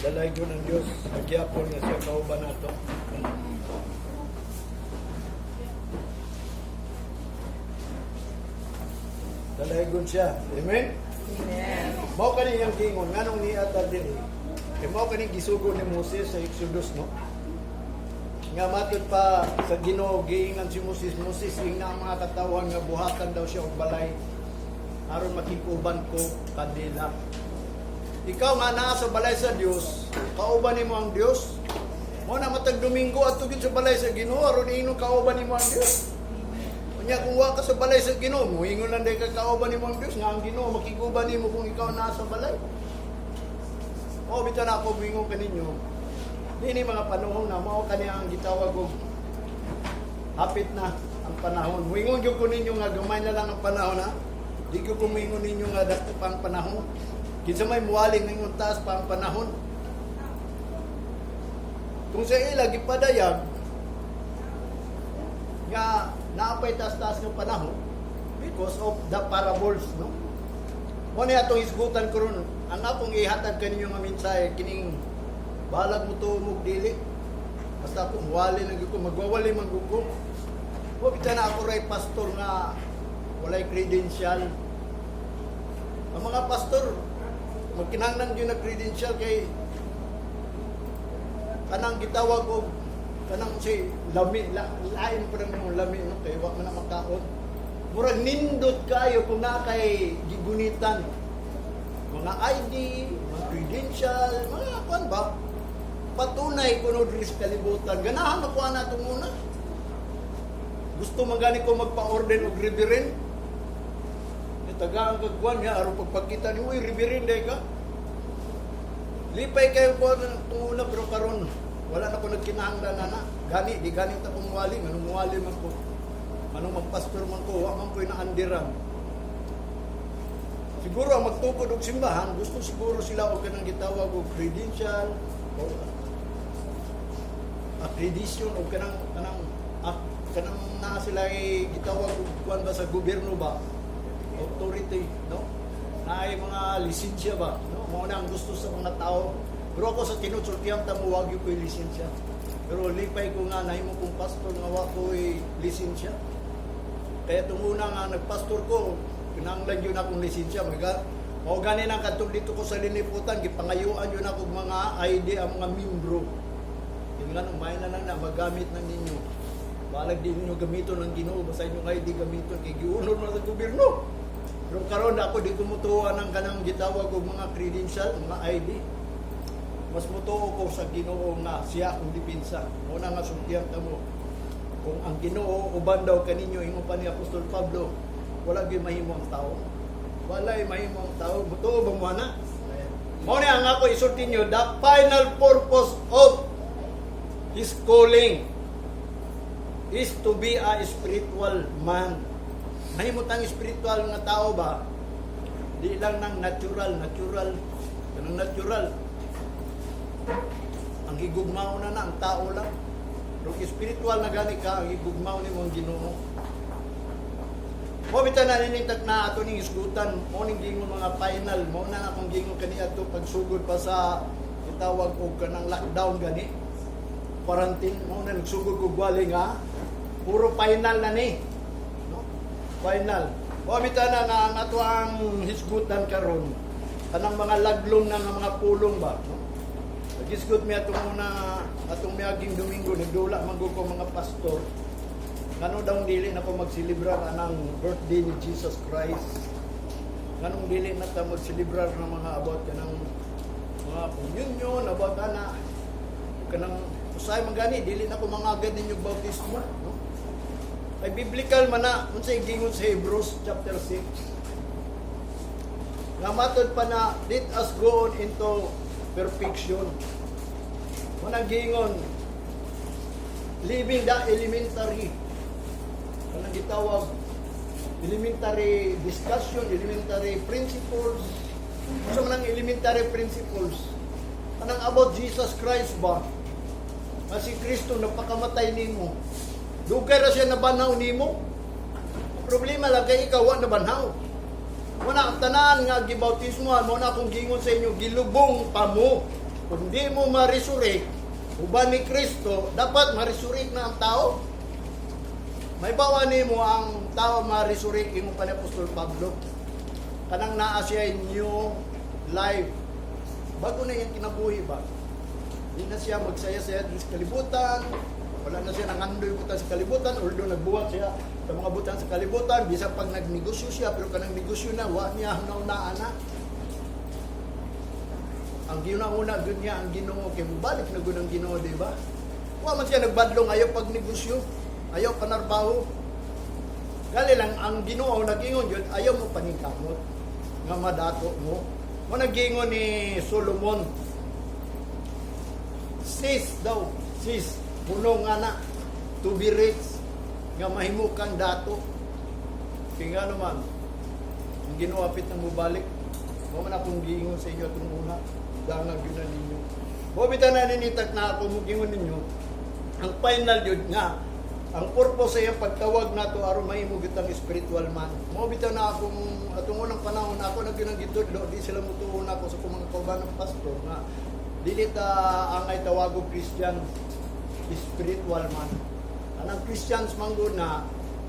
Dalaygon ng Diyos, nagyapon nga siya kauban nato. Dalaygon siya. Amen? Amen. Mao kani yang gingon nganong ni atad diri. Kay mao kani gisugo ni Moses sa Exodus, no? Nga matod pa sa Ginoo giingan si Moses, ing ang mga katawan nga buhatan daw siya og balay aron makikuban ko kanila. Ikaw nga naa sa balay sa Dios, kauban nimo ang Dios. Mo na matag Domingo adto gid sa balay sa Ginoo aron iingon kauban nimo ang Dios. Unya kung wa ka sa balay sa Ginoo, moingon lang day ka kauban nimo ang Dios nga ang Ginoo makiguban nimo kung ikaw naa sa balay. O bitaw na ako bingon kaninyo. Dini mga panahon na mao kani ang gitawag og hapit na ang panahon. Moingon gyud ko ninyo nga gamay na lang ang panahon ha. Di ko kumingon ninyo nga dako pa ang panahon. Kinsa may muwaling ningon taas pa ang panahon. Kung sa ila gipadayag nga naapay taas-taas ng panahon because of the parables, no? Mo ni atong isgutan karon ang akong ihatag kaninyo nga mensahe kining balag mo tumog dili. Basta kung wali na gyud ko magwawali man gyud ko. Wa kita na ako ray pastor nga walay credential. Ang mga pastor magkinahanglan gyud na credential kay kanang gitawag og kanang si lami lain pa rin lami no kay wa man na makaon. Murag nindot kayo kung na kay gigunitan mga ID, mga credential, mga kuan ba? Patunay kuno diri sa kalibutan. Ganahan ako ana itong una. Gusto man gani ko magpa-order og reverend. Tagaan kagwan niya aron pagpakita ni uy reverend day ka. Lipay kayo ko itong una pero karon wala na ko nagkinahanglan na. Gani di gani ta pumuwali, anong muwali man ko. Anong magpastor man ko, wa man ko'y naandiran. Siguro ang magtukod og simbahan, gusto siguro sila og kanang gitawag og credential o accreditation o kanang na sila ay gitawag og kuan ba sa gobyerno ba? Authority, no? Na ay mga lisensya ba, no? Mao na ang gusto sa mga tao. Pero ako sa tinutsultihan ta mo wag yung ko'y lisensya. Pero lipay ko nga nahimo kong pastor nga wa ko'y lisensya. Kaya itong una nga nagpastor ko, kinahanglan yun akong lisensya. Mao gani nang kadtong dito ko sa liniputan, gipangayuan yun ako mga ID ang mga membro. Yung nga nung may na lang na magamit na ninyo. Balag din ninyo gamiton ng Ginoo, basta inyong ID gamiton kay giunod mo sa gobyerno. Pero karon ako di kumutuwa ng kanang gitawag og mga credential, mga ID. Mas mutuo ko sa Ginoo nga siya akong dipinsa. Una nga sultihan ta mo. Kung ang Ginoo uban daw kaninyo ingon pa ni Apostol Pablo, wala gyud mahimo ang tao. Wala mahimo ang tao, mutuo ba mo ana? Mao ni ang ako isulti niyo, the final purpose of his calling is to be a spiritual man. Mahimutang spiritual nga tao ba? Di lang ng natural. Kanang natural. Ang higugmao na ang tao lang. Pero spiritual na gani ka, ang higugmao ni mong Ginoo. Mo bitaw na ninitag na ato ning isgutan, mo ning gingon mga final, mo na akong gingon kani ato pagsugod pa sa itawag og kanang lockdown gani. Quarantine mo na nagsugod og wali nga puro final na ni. Final. O bitaw na nga ang ato ang hisgutan karon kanang mga laglom na nga mga pulong ba, no? Nagisgot mi atong miaging Domingo nagdula man ko mga pastor. Ngano daw dili na ko magselebrar anang birthday ni Jesus Christ. Nganong dili na ta magselebrar ng mga about kanang mga communion about ana kanang usay man gani dili na ko mangagad ninyo bautismo, no? Ay biblical man na unsay gingon sa Hebrews chapter 6. Nga matod pa na let us go on into perfection. Manang gingon living the elementary. Kanang gitawag elementary discussion, elementary principles. Ano man ang elementary principles? Kanang about Jesus Christ ba? Na si Kristo napakamatay nimo. Dugay ra siya nabanhaw nimo. Problema lang kay ikaw wa nabanhaw. Muna ang tanan nga gibautismohan, muna akong gingon sa inyo, gilubong pa mo. Kung di mo ma-resurrect, uban ni Kristo, dapat ma-resurrect na ang tao. May bawa mo ang tao ma-resurrect, imo pa ni Apostol Pablo. Kanang naa siya new life. Bago na yung kinabuhi ba? Hindi na siya magsaya-saya sa kalibutan, wala na siya nangandoy butan sa kalibutan, although nagbuhat siya sa mga butan sa kalibutan, bisa pag nagnegosyo siya, pero kanang negosyo na, wa niya hanaw-naan na. Ang ginauna, doon niya ang Ginoo, kaya balik na doon ang Ginoo, di ba? Wa man siya nagbadlong, ayaw pag negosyo, ayaw panarbaho. Gali lang, ang Ginoo, nag-ingon yun, ayaw mo paningkamot, nga madato mo. O nag-ingon ni Solomon, sis daw, sis, puno nga na, to be rich, nga mahimukang dato. Kaya nga naman, ang ginuapit ng mubalik, mo man akong giingon sa inyo itong una, dangag yun na ninyo. Bobita na ninitak na ako mugingon ninyo, ang final yun nga, ang purpose sa iyang pagtawag na ito, aron mahimog itang spiritual man. Bobita na akong, atong unang panahon, ako nagginagitod, di sila mutuon ako sa mga kauban ng pastor, nga, dili ta ang ay tawagog Christian, spiritual man. Anang Christians manggod na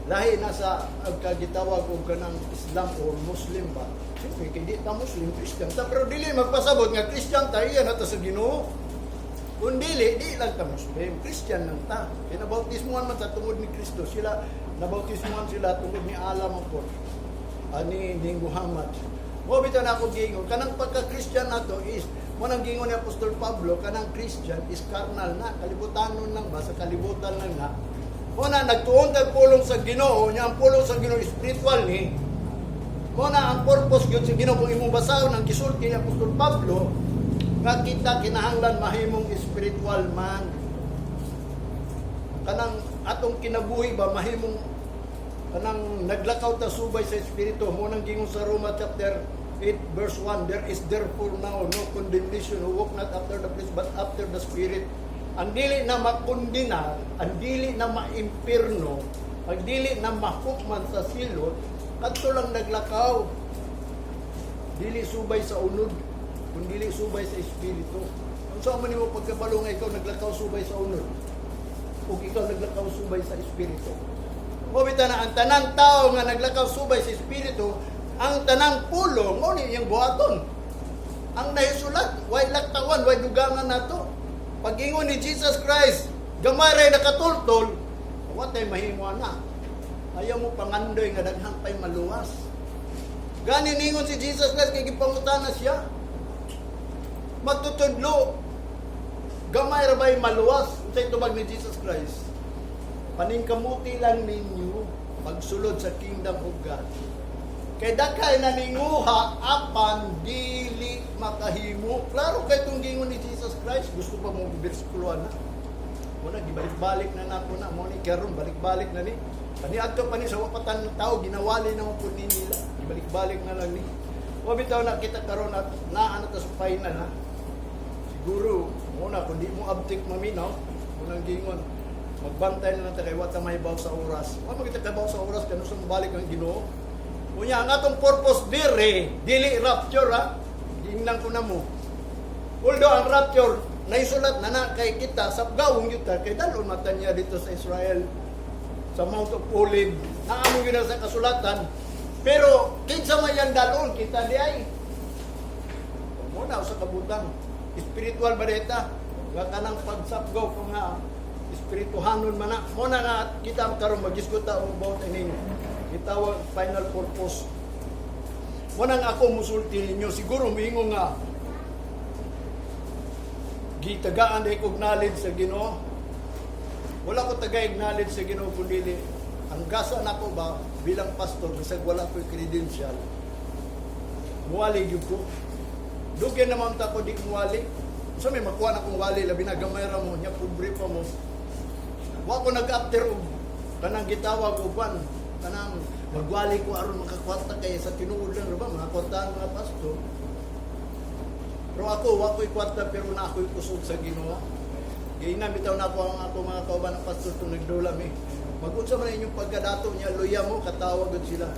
lahi na sa agkagitawag o kanang Islam o Muslim ba. Siyempre, kaya di ta Muslim, Christian ta. Pero dili magpasabot nga Christian ta, iyan na ta sa Ginoo. Kung dili, di lang ta Muslim, Christian lang ta. Kaya nabautismuhan man sa tungod ni Kristo. Sila, nabautismuhan sila tungod ni Allah mo po. Ani Muhammad. Mo bitaw na ako gingon, kanang pagka-Christian na to is manang gingon ni Apostol Pablo, kanang Christian is carnal na, kalibutanon lang ba, sa kalibutan lang na. Muna, nagtuon tag pulong sa Ginoo, niya ang pulong sa Ginoo spiritual ni. Muna, ang purpose yun sa Ginoo, kung imong basahon ang gisulti ni Apostol Pablo, nga kita kinahanglan mahimong spiritual man. Kanang atong kinabuhi ba, mahimong, kanang naglakaw ta subay sa Espiritu. Munang gingon sa Roma chapter 8 verse 1, there is therefore now no condemnation who walk not after the flesh but after the Spirit. Ang dili na makondina, ang dili na maimpirno, ang dili na mahukman sa silot, kadto lang naglakaw. Dili subay sa unod, kung dili subay sa Espiritu. Kung saan man mo pagkabalo nga ikaw naglakaw subay sa unod, kung ikaw naglakaw subay sa Espiritu. Mabita na ang tanang tao nga naglakaw subay sa Espiritu, ang tanang pulong, mo ni yung buhaton. Ang naisulat, way laktawan, way dugangan na to. Pag-ingon ni Jesus Christ, gamay ray nakatultol, watay mahimo na. Ayaw mo pangandoy nga daghang pay maluwas. Gani ningon si Jesus Christ, kay gipangutana siya. Magtutudlo, gamay ra bay maluwas. Unsay tubag ni Jesus Christ? Paningkamuti lang ninyo pagsulod sa kingdom of God. Kay dakay na ninguha apan dili makahimo. Klaro kay itong gingon ni Jesus Christ, gusto pa mong bersikuloan na. Muna, gibalik-balik na nato na. Muna, karon balik-balik na ni. Paniadto pa ni sa wapatan ng tao, ginawali na po nila. Gibalik-balik na lang ni. O bitaw na kita karon at naano ta sa final na. Siguro, muna, kung di mo abtik maminaw, munang gingon, magbantay na lang tayo kay wata mahibaw sa oras. Ano kita kabaw sa oras, kano sa mabalik ang Ginoo? Kunya, ang atong purpose dire, dili rapture ha. Ginang ko na mo. Although ang rapture, naisulat na na kay kita, sa gawong yuta, kay dalon mata niya dito sa Israel, sa Mount of Olive, naamo yun na sa kasulatan. Pero, kinsa man yan dalon, kita di ay. Muna, sa kabutang, spiritual bareta, nga kanang pagsapgaw ko nga, espirituhanon man na. Muna nga, kita karon mag-diskuta about ining itawag final purpose. Muna nga ako musulti ninyo, siguro miingo nga, gitagaan na i-acknowledge sa Ginoo. Wala ko taga-acknowledge sa Ginoo, kundi ang gasa na ko ba, bilang pastor, bisag wala ko'y credential, muwali yun ko. Dugyan naman ta ko di muwali. So may makuha na kong wali, labi na gamayra mo, niya pobre pa mo. Wa ko nag-after o kanang gitawag o ban, kanang magwali ko aron makakwarta kaya sa tinuod lang, ba? Mga kwartahan mga pastor. Pero ako, wa ko'y kwarta pero na ako'y kusog sa Ginoo. Kaya bitaw na ako ang ato mga kauban ng pastor itong nagdulam eh. Mag-unsa man inyong pagkadato niya, luya mo, katawag sila.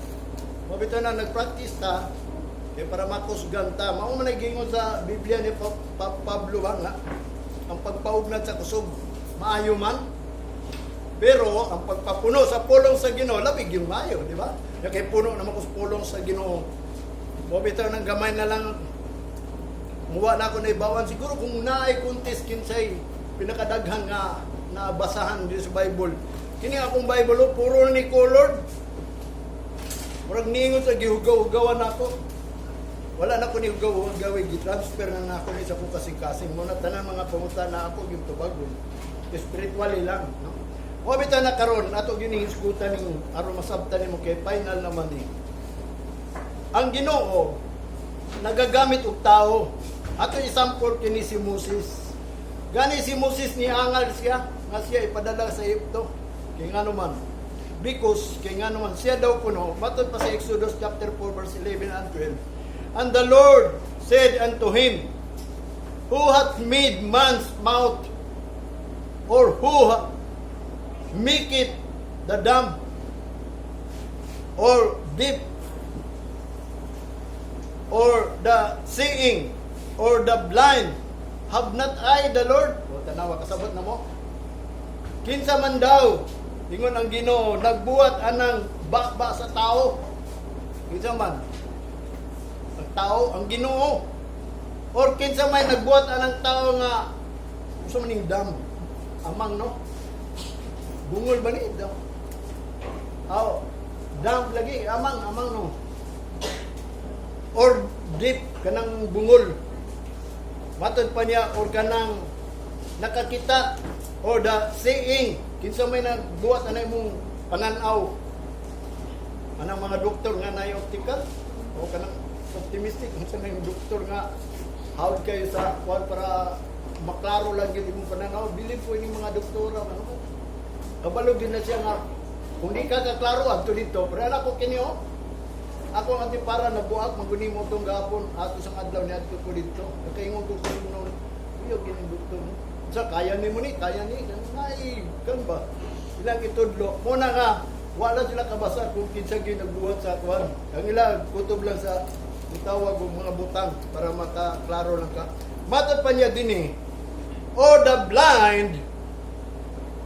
Mabito na nagpractice ta, kaya para makusgan ta. Mao man gingon sa Biblia ni Pablo nga, ang pagpaugnat sa kusog, maayo man. Pero ang pagpapuno sa pulong sa Ginoo labig yung maayo, di ba? Kay puno naman ko sa pulong sa Ginoo. Mabito ng gamay na lang muwa na ako na ibawan. Siguro kung naay contest kinsay pinakadaghan nga nabasahan dito sa Bible. Kini akong Bible, puro ni colored. Murag ningon sa gihugaw-hugawan ako. Wala na ko ni hugaw-hugaw, gi-transfer na ako ni sa kong kasing-kasing. Muna tanan mga pangutan na ako, gitubagon. Spiritually lang, no? O bita na karon ato ginihisgutan ning aron masabtan nimo kay final naman ni. Ang Ginoo nagagamit og tao. Ato example kini si Moses. Gani si Moses ni angal siya nga siya ipadala sa Egypto. Kay ngano man. Because kay ngano man siya daw kuno matod pa sa Exodus chapter 4 verse 11 and 12. And the Lord said unto him, Who hath made man's mouth, or who make it the dumb, or deaf, or the seeing, or the blind? Have not I the Lord? O tanawa, kasabot na mo. Kinsa man daw, ingon ang Ginoo, nagbuhat anang bakba sa tao. Kinsa man? Ang tao, ang Ginoo. Or kinsa man nagbuhat anang tao nga, gusto maning dam. Amang, no? Bungol ba ni? Dam. Oh, dam lagi, amang, no? Or deep, kanang bungol. Matod pa niya, or kanang nakakita, or the seeing. Kinsa may nagbuhat anay mong pananaw. Anang mga doktor nga na optical, o kanang optimistic, kinsa may doktor nga hawd kayo sa kuwan para maklaro lang yung imong pananaw. Bilib po yung mga doktora. Ano ko? Kabalog din na siya nga, kung di ka kaklaro, adto dito. Pero alam ko kini, oh. Ako ang antipara nabuak, maguni mo itong gapon, ato sa adlaw ni adto ko dito. Nakaingon ko kung noon, iyo, kining doktor mo. Sa kaya ni mo ni, kaya ni, ay, kan ba? Ilang itudlo. Muna nga, wala sila kabasa kung kinsa ginagbuhat sa kuwan. Ang ilang kutob lang sa itawag ng mga butang para makaklaro lang ka. Matod pa niya din eh, or the blind,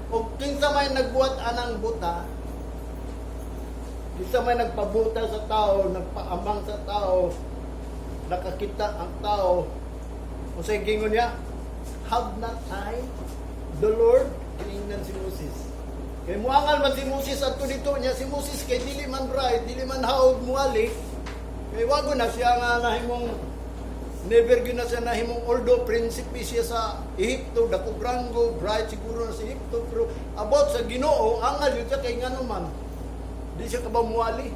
o kinsa may nagbuhat anang buta, kinsa may nagpabuta sa tao, nagpaamang sa tao, nakakita ang tao, o sa gingon niya, have not I the Lord? Kiningnan si Moses. Kaya muangal man si Moses at dito niya, si Moses kay dili man right, dili man haog muali, kay wago na siya nga nahimong never gina siya nahimong although prinsipe siya sa Ehipto, dako brango, bright siguro na sa Ehipto, pero about sa Ginoo, angal yun siya kay ngano man. Di siya kabaw muali.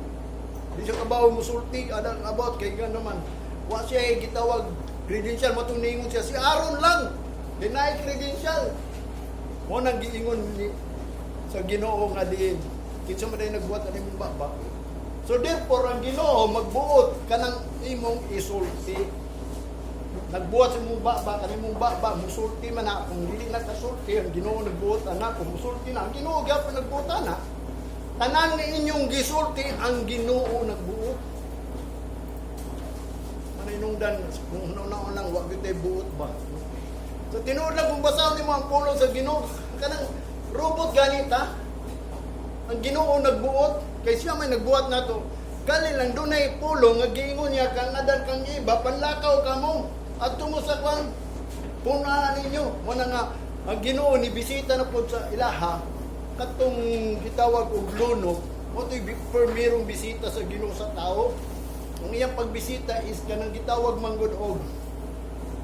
Di siya kabaw musulti, adang about kay ngano man. Wa siya gitawag credential, matuningon siya. Si Aaron lang, deny credential. Mo nang giingon ni sa Ginoo nga diin, kinsa man day nagbuhat ani mong baba. So therefore ang Ginoo magbuot kanang imong isulti. Nagbuhat sa mong baba, kanimong baba, musulti man na. Kung dili nakasulti, ang Ginoo nagbuhat na, kung musulti na, ang Ginoo gyapon nagbuhat na. Tanan ni inyong gisulti, ang Ginoo nagbuot. Maninungdan, kung naunang wag bitay buot ba? So tinuod lang kung basahan ni mo ang pulong sa Ginoo, kanang robot ganita. Ang Ginoo nagbuot, kay siya may nagbuhat nato. Gali lang dunay pulong nga giingon niya kang adan kang iba panlakaw kamo. At tumo sa kwan, punan ninyo. Muna nga, ang Ginoo ni bisita na po sa ilaha, katong gitawag og luno, mo to'y permirong bisita sa Ginoo sa tao. Ang iyang pagbisita is kanang gitawag manggod og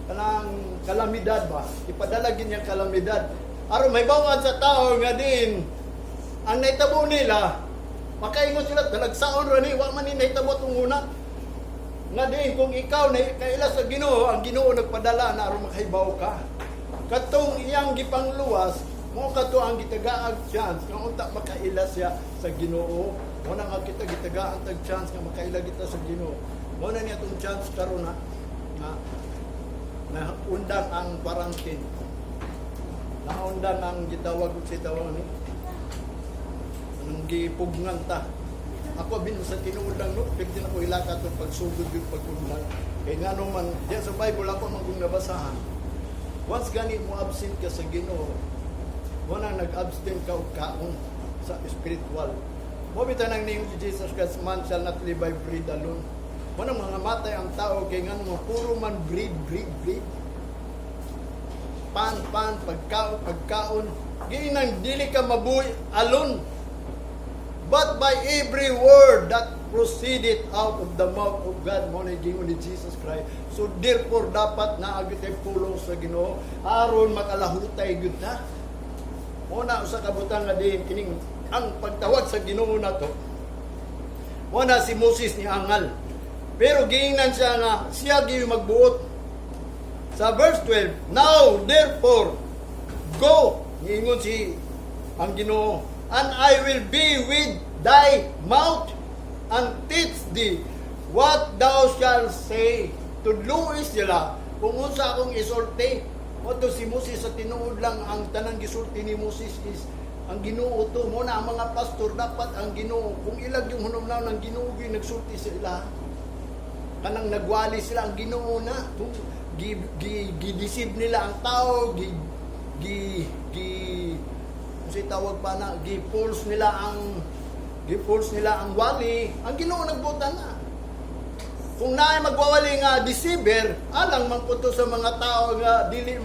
kanang kalamidad ba? Ipadala gid niyang kalamidad. Aron may bawat sa tao nga din, ang naitabo nila, makaingon sila, talagsaon ra ni, wa man ni naitabo itong una. Nga din, kung ikaw na kaila sa Ginoo, ang Ginoo nagpadala na aron makahibaw ka. Katong iyang gipangluwas, mo kato ang gitagaag chance nga unta makaila siya sa Ginoo. Mo na nga kita gitagaag tag chance nga makaila kita sa Ginoo. Mo na niya tong chance karon na undang ang quarantine. Naundan ang gitawag og si tawag ni. Anong gipugngan ta. ako bin sa tinuod lang no, pwede na ko ilaka itong pagsugod yung pagkulang. Kaya nga naman, diyan sa Bible ako magkong nabasahan, once ganit mo absent ka sa Ginoo, wala nag-absent ka o kaon sa spiritual. Mabita nang name si Jesus Christ, man shall not live by bread alone. Wala mga matay ang tao, kaya nga naman, puro man bread. Pan, pagkaon. Ginang dili ka mabuhay alone. But by every word that proceeded out of the mouth of God, mo na gingon ni Jesus Christ. So therefore, dapat na agad ay pulong sa Ginoo aron makalahutay gud na. Muna sa kabutang nga din kining ang pagtawag sa Ginoo na to. Muna si Moses ni angal. Pero giingnan siya nga siya gyud magbuot. Sa verse 12, now therefore go, giingon si ang Ginoo, and I will be with thy mouth and teach thee what thou shalt say. Tudlo sila kung unsa akong isulti. Oto si Moses sa tinuod lang ang tanang gisulti ni Moses is ang Ginoo to. Muna ang mga pastor dapat ang Ginoo. Kung ilag yung hunumnaw ng Ginoo gyud nagsulti sila. Kanang nagwali sila ang Ginoo na. Kung gidisib nila ang tao, kasi tawag pa na, gi-force nila ang wali, ang Ginoo nagbuta na. Kung naay magwawali nga deceiver, alang mangputo sa mga tao nga dili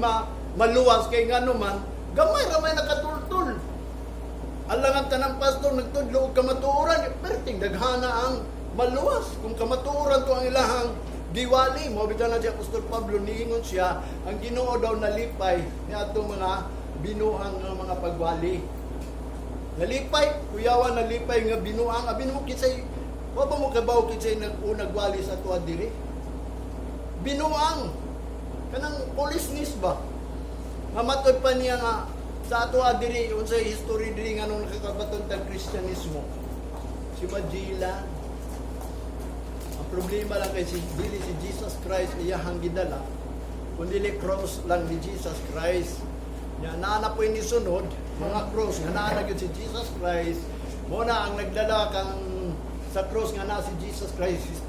maluwas kay ngano man, gamay ramay nakatultul. Alang ang tanang pastor nagtudlo og kamatuoran, perting daghana ang maluwas. Kung kamatuoran to ang ilahang diwali, mo bitaw na si Apostol Pablo niingon siya, ang Ginoo daw nalipay ni atong mga binuang nga mga pagwali. Nalipay, kuyawan nalipay nga binuang, abin mo kisay, wa ba mo kabaw kisay nagwali sa tuwa diri? Binuang, kanang polisnis ba? Mamatod pa niya nga, sa tuwa diri, unsay history diri nga nung nakakabaton tag Kristyanismo. Si Magellan. Ang problema lang kay dili si Jesus Christ iyahang gidala, kundi cross lang ni Jesus Christ. Nya naana po ni sunod mga cross nga naa gyud si Jesus Christ. Mo na ang nagdala kang sa cross nga naa si Jesus Christ.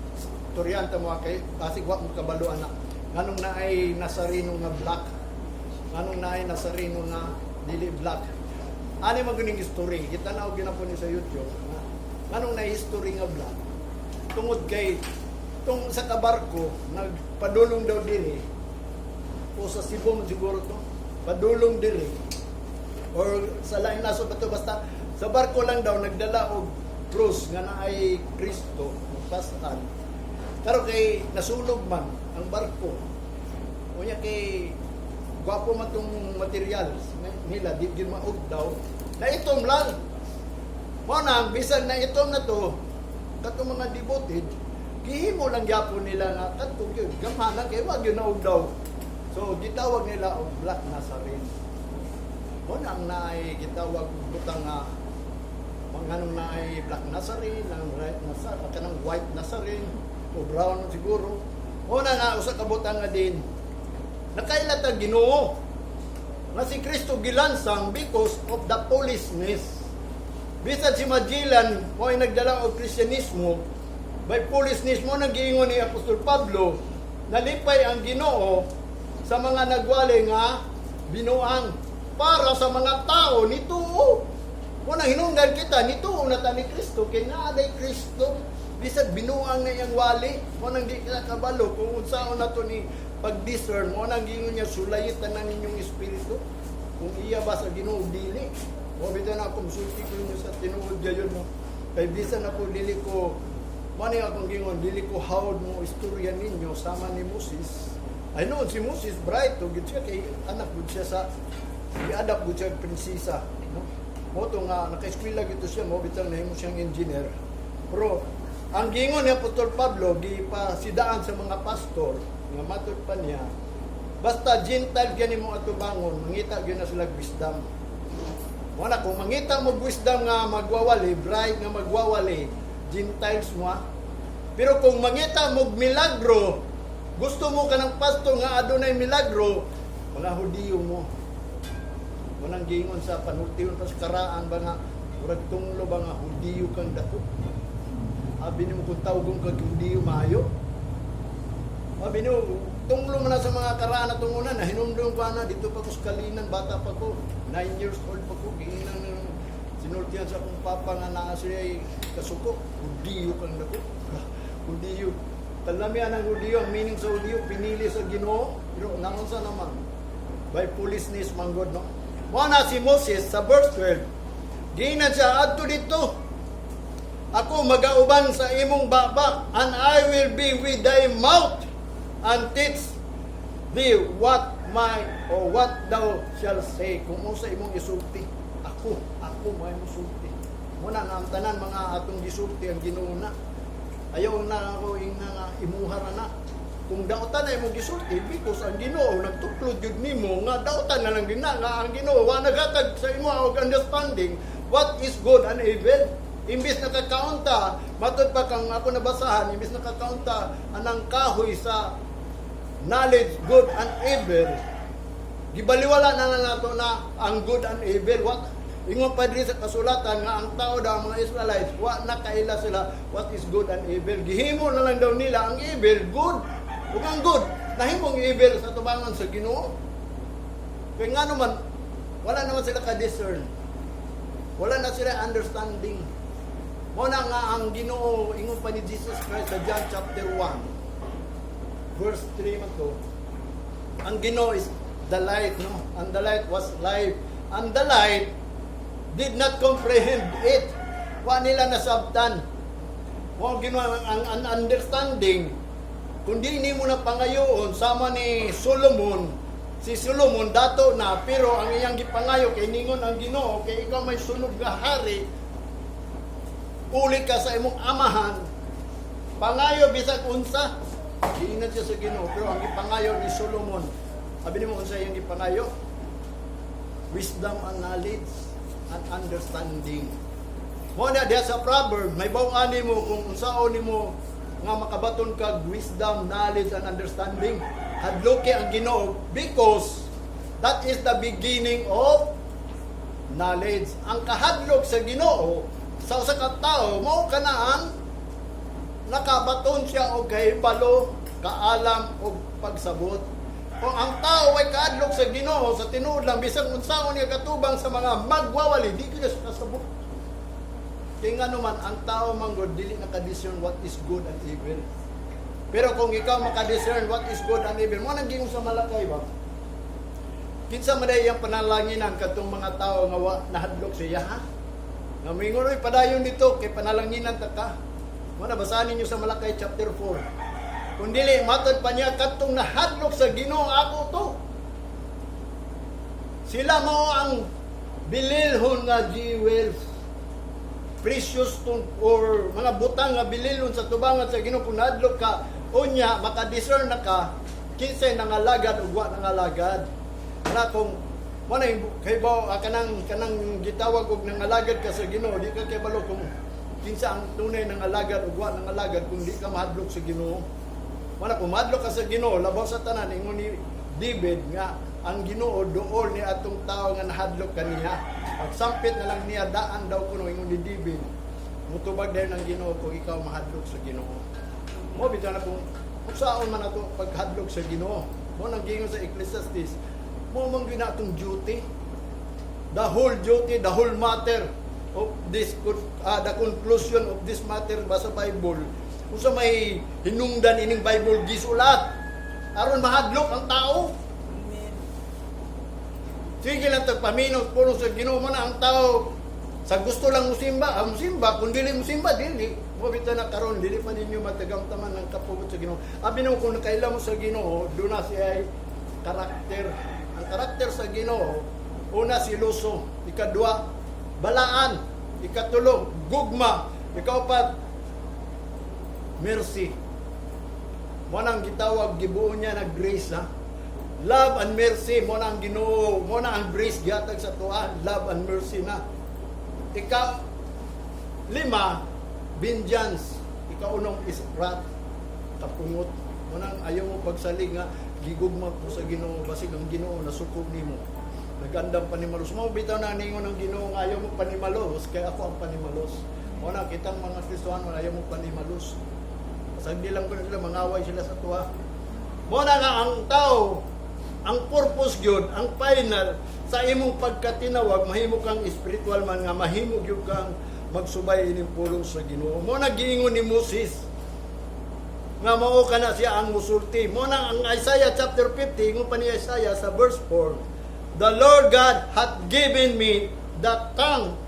Turyanta mo kay kasi wa mo kabaluan na nganong naay Nazareno nga black. Nganong naay Nazareno nga dili black. Ani maguning history kita na og ginapon ni sa YouTube. Nganong naay history nga black. Tungod kay tung sa kabarko nagpadulong daw diri o sa Cebu siguro to padulong diri or sa lain naso ba to, basta sa barko lang daw nagdala og cross nga naay Kristo pastan pero kay nasulog man ang barko unya kay gwapo man tong material nila di gyud maog daw na itom lang mo na bisan na itom na to kato mga devoted gihimo lang gyapon nila nga kadto gyud gamhanan kay wa gyud naog daw. So, gitawag nila og Black Nazarene. Kung ang naay gitawag butang nga manganong naay Black Nazarene, ang kanang White Nazarene, o brown siguro. Una nga, usa ka butang nga din, nakailata Ginoo na si Kristo gilansang because of the foolishness. Bisan si Magellan, mo ay nagdala og Kristyanismo, by foolishness mo nag-iingon ni Apostol Pablo, nalipay ang Ginoo sa mga nagwali nga binuang para sa mga tao nituo. Kung hinungdan kita, nituo na ta ni Kristo, kay naalay Kristo, bisag binuang na iyang wali, mo nang di kita kabalo, kung unsaon na to ni pag-discern, mo nang gingon niya, sulayitan na ninyong espiritu, kung iya ba sa Ginoo dili. O bitaw na akong sulti ko niyo sa tinuod gayon mo, kay bisan ako dili ko, mani akong gingon, dili ko hawd mo istorya ninyo, sama ni Moses. I know si Moses bright to gid siya kay anak gud siya sa i-adapt gud siya prinsesa, no? Moto nga naka-eskwela gito siya mo bitang nahimo siyang engineer. Pero ang gingon ni Apostol Pablo di pa sidaan sa mga pastor nga matud pa niya. Basta Gentile gani mo atubangon, mangita gyud na sila wisdom. Wala kung mangita mo wisdom nga magwawali, bright nga magwawali, Gentiles mo. Pero kung mangita mo milagro, gusto mo ka ng pastor nga adunay milagro, mga Hudiyo mo. Munang gingon sa panultiyon pas karaan ba nga, murag tunglo ba nga Hudiyo kang dato. Abi nimo kung tawgon kag hindi maayo. Abi nimo tunglo man na sa mga karaan na tungunan na hinumdum pa na dito pa ko sa Kalinan, bata pa ko, 9 years old pa ko, giinang sinultihan sa akong papa nga naa siya kasuko, Hudiyo kang dako. Hudiyo. Talamian ang Hudiyo, ang meaning sa Hudiyo, pinili sa Ginoo, pero nangon sa naman, by foolishness manggod, no? Wana si Moses sa verse 12, giinan siya, adto dito, ako magauban sa imong baba, and I will be with thy mouth, and teach thee what thou shalt say. Kung mo sa imong isulti, ako may musulti. Muna nga ang tanan mga atong gisulti ang Ginoo na. Ayaw na ako nga imuhara na. Kung dautan na imong gisulti, because ang Ginoo nagtuklod jud nimo nga dautan na lang gina nga ang Ginoo wa naghatag sa imo og understanding what is good and evil. Imbis nakakaunta, matod pa kang ako nabasahan, imbis nakakaunta anang kahoy sa knowledge, good and evil, gibaliwala na nato na ang good and evil. What? Ingon pa diri sa kasulatan nga ang tao daw, mga Israelites, wa na kaila sila what is good and evil. Gihimo na lang daw nila ang evil, good. Ug ang good, nahimong evil sa tubangan sa Ginoo. Kaya nga naman, wala naman sila ka-discern. Wala na sila understanding. Muna nga ang Ginoo, ingon pa ni Jesus Christ sa John chapter 1. Verse 3 man to, ang Ginoo is the light, no? And the light was life. And the light did not comprehend it. Wa nila nasabtan. Wa Ginoo ang understanding. Kundi ni mo na pangayoon sama ni Solomon. Si Solomon dato na, pero ang iyang gipangayo kay ningon ang Ginoo, kay ikaw may sunog nga hari. Uli ka sa imong amahan. Pangayo bisag unsa. Giingat siya sa Ginoo, pero ang gipangayo ni Solomon, sabi ni mo kung sa iyang gipangayo, wisdom and knowledge and understanding. Mo na diya sa proverb, may bawaan mo kung unsaon nimo nga makabaton kag wisdom, knowledge and understanding. Hadloki ang Ginoo because that is the beginning of knowledge. Ang kahadlok sa Ginoo sa usa ka tawo mao kanaan nakabaton siya og kahibalo, kaalam og pagsabot. Kung ang tao ay kaadlok sa Ginoo sa tinuod lang bisan unsaon niya katubang sa mga magwawali, di kaya siya kasabot. Kaya nga naman ang tao manggod dili nakadiscern what is good and evil. Pero kung ikaw makadiscern what is good and evil, mo nang gingon sa Malakay ba? Kinsa man day ang panalanginan kadtong mga tao nga wa nahadlok siya, ha? Nga mingunoy padayon dito kay panalanginan ta ka. Muna basahin niyo sa Malakay chapter 4. Kung dili matod pa niya kadtong nahadlok sa Ginoo ako to. Sila mao ang bililhon nga jewels, precious stone or mga butang nga bililhon sa tubangan sa Ginoo. Kung nahadlok ka unya maka-discern na ka kinsay nangalagad ug wa nangalagad. Ana kung mo na kay ba kanang gitawag og nangalagad ka sa Ginoo, di ka kay balo kung kinsa ang tunay ng alagad ug wa ng alagad kung di ka mahadlok sa Ginoo. Wala kung mahadlok ka sa Ginoo, labaw sa tanan ingon ni David nga ang Ginoo duol ni atong tao nga nahadlok kaniya. Pagsampit na lang niya daan daw kuno ingon ni David. Mutubag dayon ang Ginoo kung ikaw mahadlok sa Ginoo. Mo bitaw na kung saan man ato paghadlok sa Ginoo. Mo nang gingon sa Ecclesiastes, mo man gyud atong duty. The whole duty, the whole matter of this the conclusion of this matter ba sa Bible kung sa may hinungdan ining Bible gisulat aron mahadlok ang tao. Amen. Sige lang tagpaminot puno sa Ginoo mo na ang tao sa gusto lang musimba kung dili musimba dili mo bitaw na karon dili pa ninyo matagamtaman ng kapugot sa Ginoo. Abi no kung nakaila mo sa Ginoo do na siya ay karakter. Ang karakter sa Ginoo una siloso, ikadua balaan, ikatulo, gugma, ikaupat, mercy. Mo nang gitawag gibuo niya na grace, ha? Love and mercy mo nang Ginoo, mo na ang grace gihatag sa tuwa, love and mercy na. Lima, vengeance. Ikaunong is wrath, kapungot. Mo nang ayaw mo pagsalig nga gigugma ko sa Ginoo, basig ang Ginoo nasukog nimo. Nagandang panimalos mo, bitaw na ningon ng Ginoo nga ayaw mo panimalos, kaya ako ang panimalos. Muna kitang mga Kristiyano ayaw mo panimalus. Sagdi lang ko na sila mangaway sila sa tuwa. Muna nga ang tao, ang purpose gyud, ang final sa imong pagkatinawag, mahimo kang spiritual man nga mahimo gyud kang magsubay ining pulong sa Ginoo. Muna giingon ni Moses nga mao kana siya ang musulti. Muna ang Isaiah chapter 50, ingon pa ni Isaiah sa verse 4, the Lord God hath given me the tongue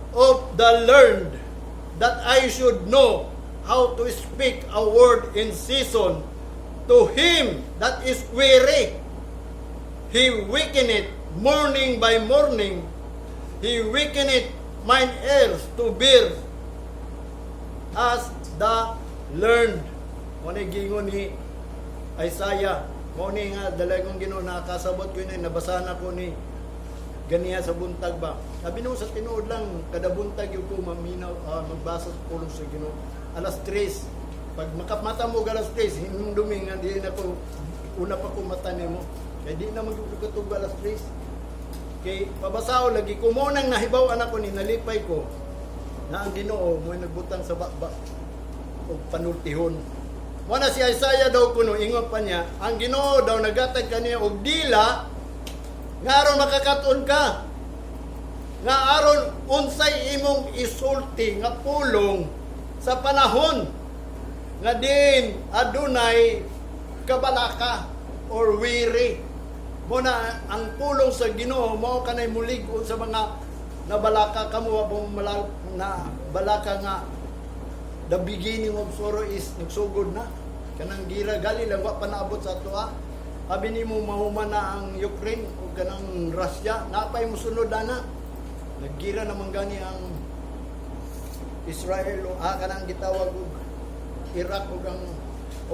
of the learned, that I should know how to speak a word in season to him that is weary. He wakeneth morning by morning. He wakeneth mine ears to bear as the learned. Muna gingon ni Isaiah. Muna nga dalagong Ginoo nakasabot ko yun, nabasa na ko ni ganiya sa buntag ba. Sabi nung sa tinuod lang, kada buntag yung ko maminaw, magbasa sa pulong sa Ginoo. Alas 3. Pag makamata mo alas 3, hinumdumi nga di na ko, una pa ko mata mo. Kaya di na magkatug alas 3. Kay pabasao lagi ko mo nang nahibaw anak ko ni nalipay ko na ang Ginoo mo nagbutang sa baba o panultihon. Wala si Isaiah daw kuno ingon pa niya, ang Ginoo daw nagatag kaniya og dila nga aron makakaton ka. Nga aron unsay imong isulti nga pulong sa panahon nga din adunay kabalaka or weary. Muna ang pulong sa Ginoo mao kanay mulig-on sa mga nabalaka kamo abong na balaka nga the beginning of sorrow is nagsugod na. Kanang gira gali lang wa pa naabot sa ato. Abi nimo mahuman na ang Ukraine o kanang Russia, napay mosunod na. Naggira naman gani ang Israel o kanang gitawag og Iraq o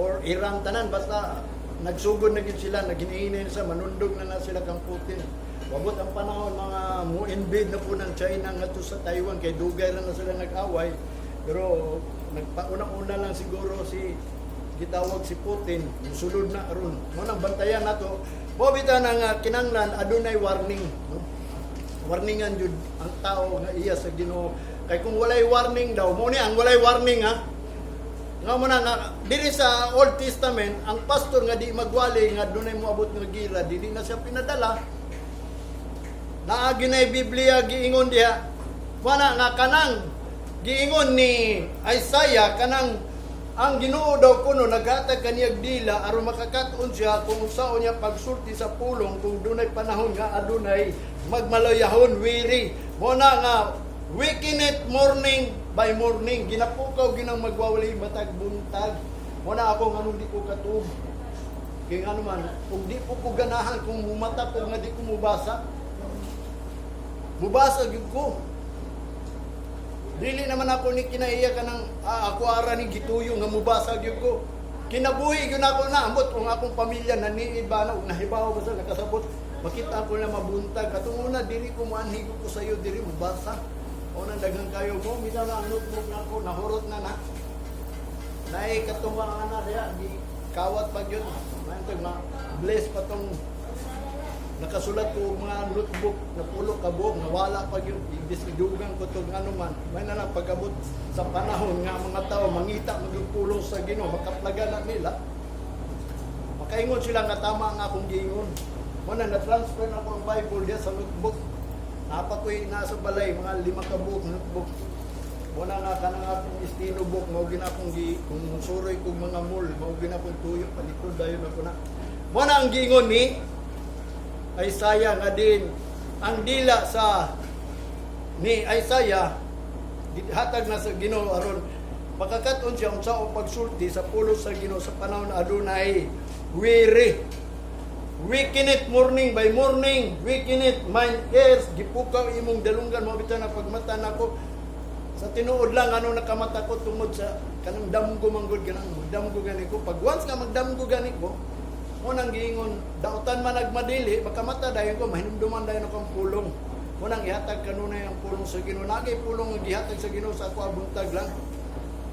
or Iran tanan basta nagsugod na gid sila, naghinihinayin sa manundog na sila kang Putin. Wabot ang panahon mga mo-invade na po ng China ngadto sa Taiwan kay dugay ra na sila nag-away. Pero nagpauna-una lang siguro si gitawag si Putin, sulod na aron. Mo nang bantayan nato. Bobita nga kinanglan adunay warning, no? Warningan jud ang tao nga iya sa Ginoo. Kay kung walay warning daw, mo ni ang walay warning ha. Nga mo na nga diri sa Old Testament, ang pastor nga di magwali nga dunay moabot nga gira, dili na siya pinadala. Naagi na Biblia giingon diha. Wala nga kanang giingon ni Isaiah kanang ang Ginoo daw kuno naghatag kaniyag dila aron makakaton siya kung unsaon niya pagsulti sa pulong kung dunay panahon nga adunay magmalayahon weary. Mo na nga wakeneth morning by morning, ginapukaw ginang magwawali matag buntag. Mo na ako nganong di ko katub. Kay nga naman, kung di po ko ganahan kung mumata ko nga di ko mubasa. Mubasa gyud ko. Dili naman ako ni kinaiya ka ng ako ara ni gituyo nga mubasa gyud ko. Kinabuhi gyud ako na ambot kung akong pamilya naniid ba na ug nahibaw ba sa nakasabot. Makita ko na mabuntag katong una dili ko maanhigo ko sa iyo diri mubasa. O nang daghang kayo mo bisa na ang notebook na ako nahurot na. Nay katuwa nga na diya di kawat pa gyud. Mantog ma bless pa tong nakasulat ko mga notebook na pulo ka buok nawala pa gyud ibisidugan ko tong ano man may na lang pag-abot sa panahon nga mga tao mangita magpulong sa Ginoo makaplaga na nila makaingon sila nga tama nga akong giingon mo na na-transfer na ko ang Bible diya sa notebook napa ko'y nasa balay mga 5 ka buok notebook mo na nga kanang akong estilo book mao ginakong kung suroy kong mga mall mao ginakong tuyo palikod dayon ako na mo na ang giingon ni Isaiah nga din ang dila sa ni Isaiah hatag na sa Ginoo aron makakaton siya unsa o pagsulti sa pulos sa Ginoo sa panahon adunay weary. Wakeneth morning by morning, wakeneth mine ears, gipukaw imong dalunggan mo bitaw na pagmata nako sa tinuod lang ano nakamata ko tungod sa kanang damgo manggod ganang damgo gani ko pag once nga magdamgo gani ko mo nang giingon dautan man nagmadili makamata dayon ko mahinumduman dayon akong pulong mo nang ihatag kanunay ang pulong sa Ginoo nagay pulong nga gihatag sa Ginoo sa ako buntag lang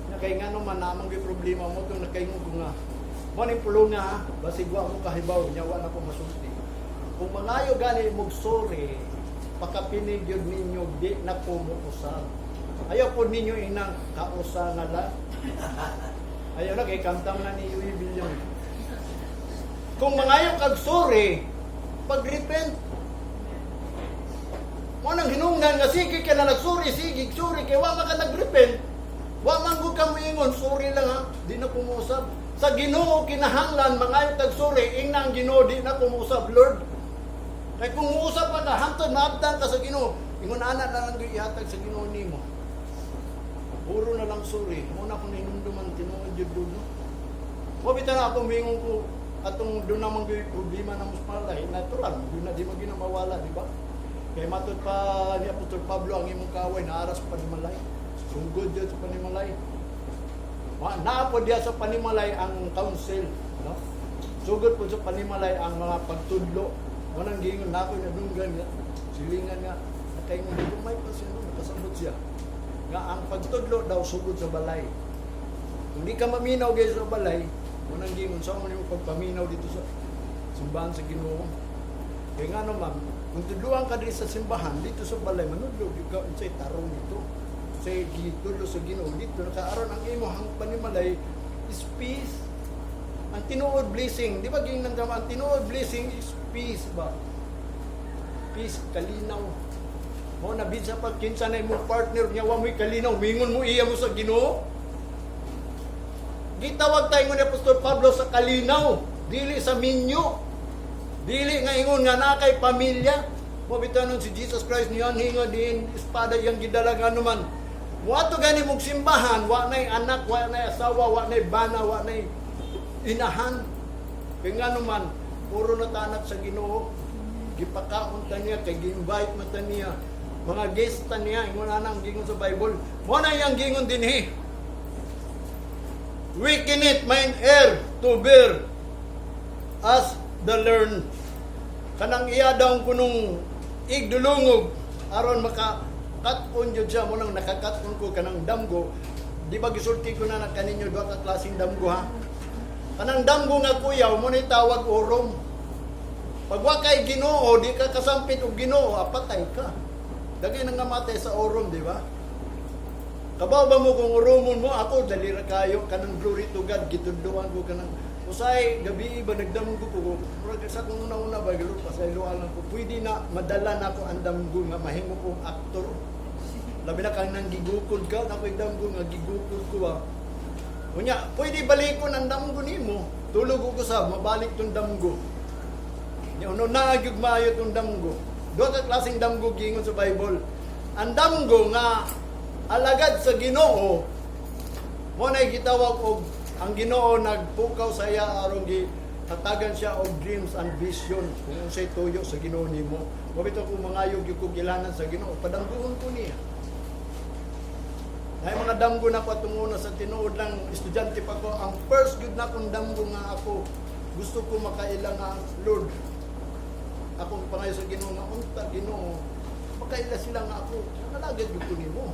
nakay ngano man namang gi problema mo tong nakaingon ko nga mo ning pulong nga basig wa mo kahibaw nya wa na ko masulti kung mangayo gani mog sorry pakapinig yun ninyo di na ko mo usab Ayaw po ninyo inang kausa nga la. Ayaw na kay kantam na ni Yui Billion. Kung mangayo kag sorry, pag-repent. Mo nang hinungdan nga sige ka na nag-sorry, sige, sorry kay wa man ka nag-repent. Wa man gud ka moingon, sorry lang ha. Di na kumusab. Sa Ginoo kinahanglan mangayo kag sorry, ingna ang Ginoo di na kumusab, Lord. Kay kung uusap ka na hangtod maabtan ka sa Ginoo, ingon ana na lang ihatag sa Ginoo nimo. Puro na lang sorry. Muna ko ninumduman tinuod jud no. Mo bitan ako mingon ko atong do naman gyud problema na muspalay, natural, do na di magina mawala, di ba? Kay matud pa ni Apostol Pablo ang imong kaway naaras pa ni Malay. Sugod jud sa panimalay. Naa po diya sa panimalay ang council, no? Sugod po sa panimalay ang mga pagtudlo. Manang gingon nako na dunggan nga. Silingan nga kay mo di may pasyon nakasabot siya. Nga ang pagtudlo daw sugod sa balay. Kung di ka maminaw guys sa balay, manang gingon sa mo nimo pagpaminaw dito sa simbahan sa Ginoo. Kaya nga naman, kung tudluan ka dito sa simbahan, dito sa balay, manudlo, di ka unsay tarong dito. Sa gitulo sa Ginoo dito nakaaron ang imo hang panimalay is peace. Ang tinuod blessing, di ba ginang ang tinuod blessing is peace ba? Peace, kalinaw. Mo na bid sa pagkinsa na imong partner niya wa mo'y kalinaw, mingon mo iya mo sa Ginoo. Gitawag tayo ni Apostol Pablo sa kalinaw, dili sa minyo. Dili nga ingon nga na kay pamilya. Mo bitanon si Jesus Christ niyan hinga din espada yang gidalagan naman. Wato gani mong simbahan, wa nay anak, wa nay asawa, wa nay bana, wa nay inahan. Kaya nga naman, puro na tanak sa Ginoo. Gipakaon ta niya, kay gi-invite mata niya. Mga guest ta niya, ingon na ang gingon sa Bible. Mo na yang gingon din weaken it, mine heir to bear as the learn. Kanang iya daw kunong igdulungog, aron maka kat-on jud siya mo nang nakakat-on ko kanang damgo. Di ba gisulti ko na kaninyo duha ka klaseng damgo ha? Kanang damgo nga kuyaw mo ni tawag urom. Pag wa kay Ginoo, di ka kasampit og Ginoo, apatay ka. Dagay nang namatay sa urom, di ba? Kabaw ba mo kung uromon mo ako dali ra kayo kanang glory to God gitudluan ko kanang usay gabi ba nagdamgo ko murag sa kung una-una ba gilo pasayloan lang ko pwede na madala na ko ang damgo nga mahimo kong aktor. Labi na kang nang gigukod ka, ako'y damgo nga gigukod ko ba. Unya, pwede balikon ang damgo nimo. Tulog ko sa mabalik tong damgo. Nya uno nagyug maayo tong damgo. Duha ka klaseng damgo gingon sa Bible. Ang damgo nga alagad sa Ginoo. Mo nay gitawag og ang Ginoo nagpukaw sa iya aron gi hatagan siya og dreams and vision kung unsay tuyo sa Ginoo nimo. Mabito ko mangayog gyud ko gilanan sa Ginoo, padanggoon ko niya. Ay mga damgo na ko tunguna sa tinuod lang estudyante pa ko. Ang first good na kong damgo nga ako gusto ko makailang nga Lord. Ako pangayo sa Ginoo nga unta Ginoo. Makaila sila nga ako. Nalagad gyud ko nimo.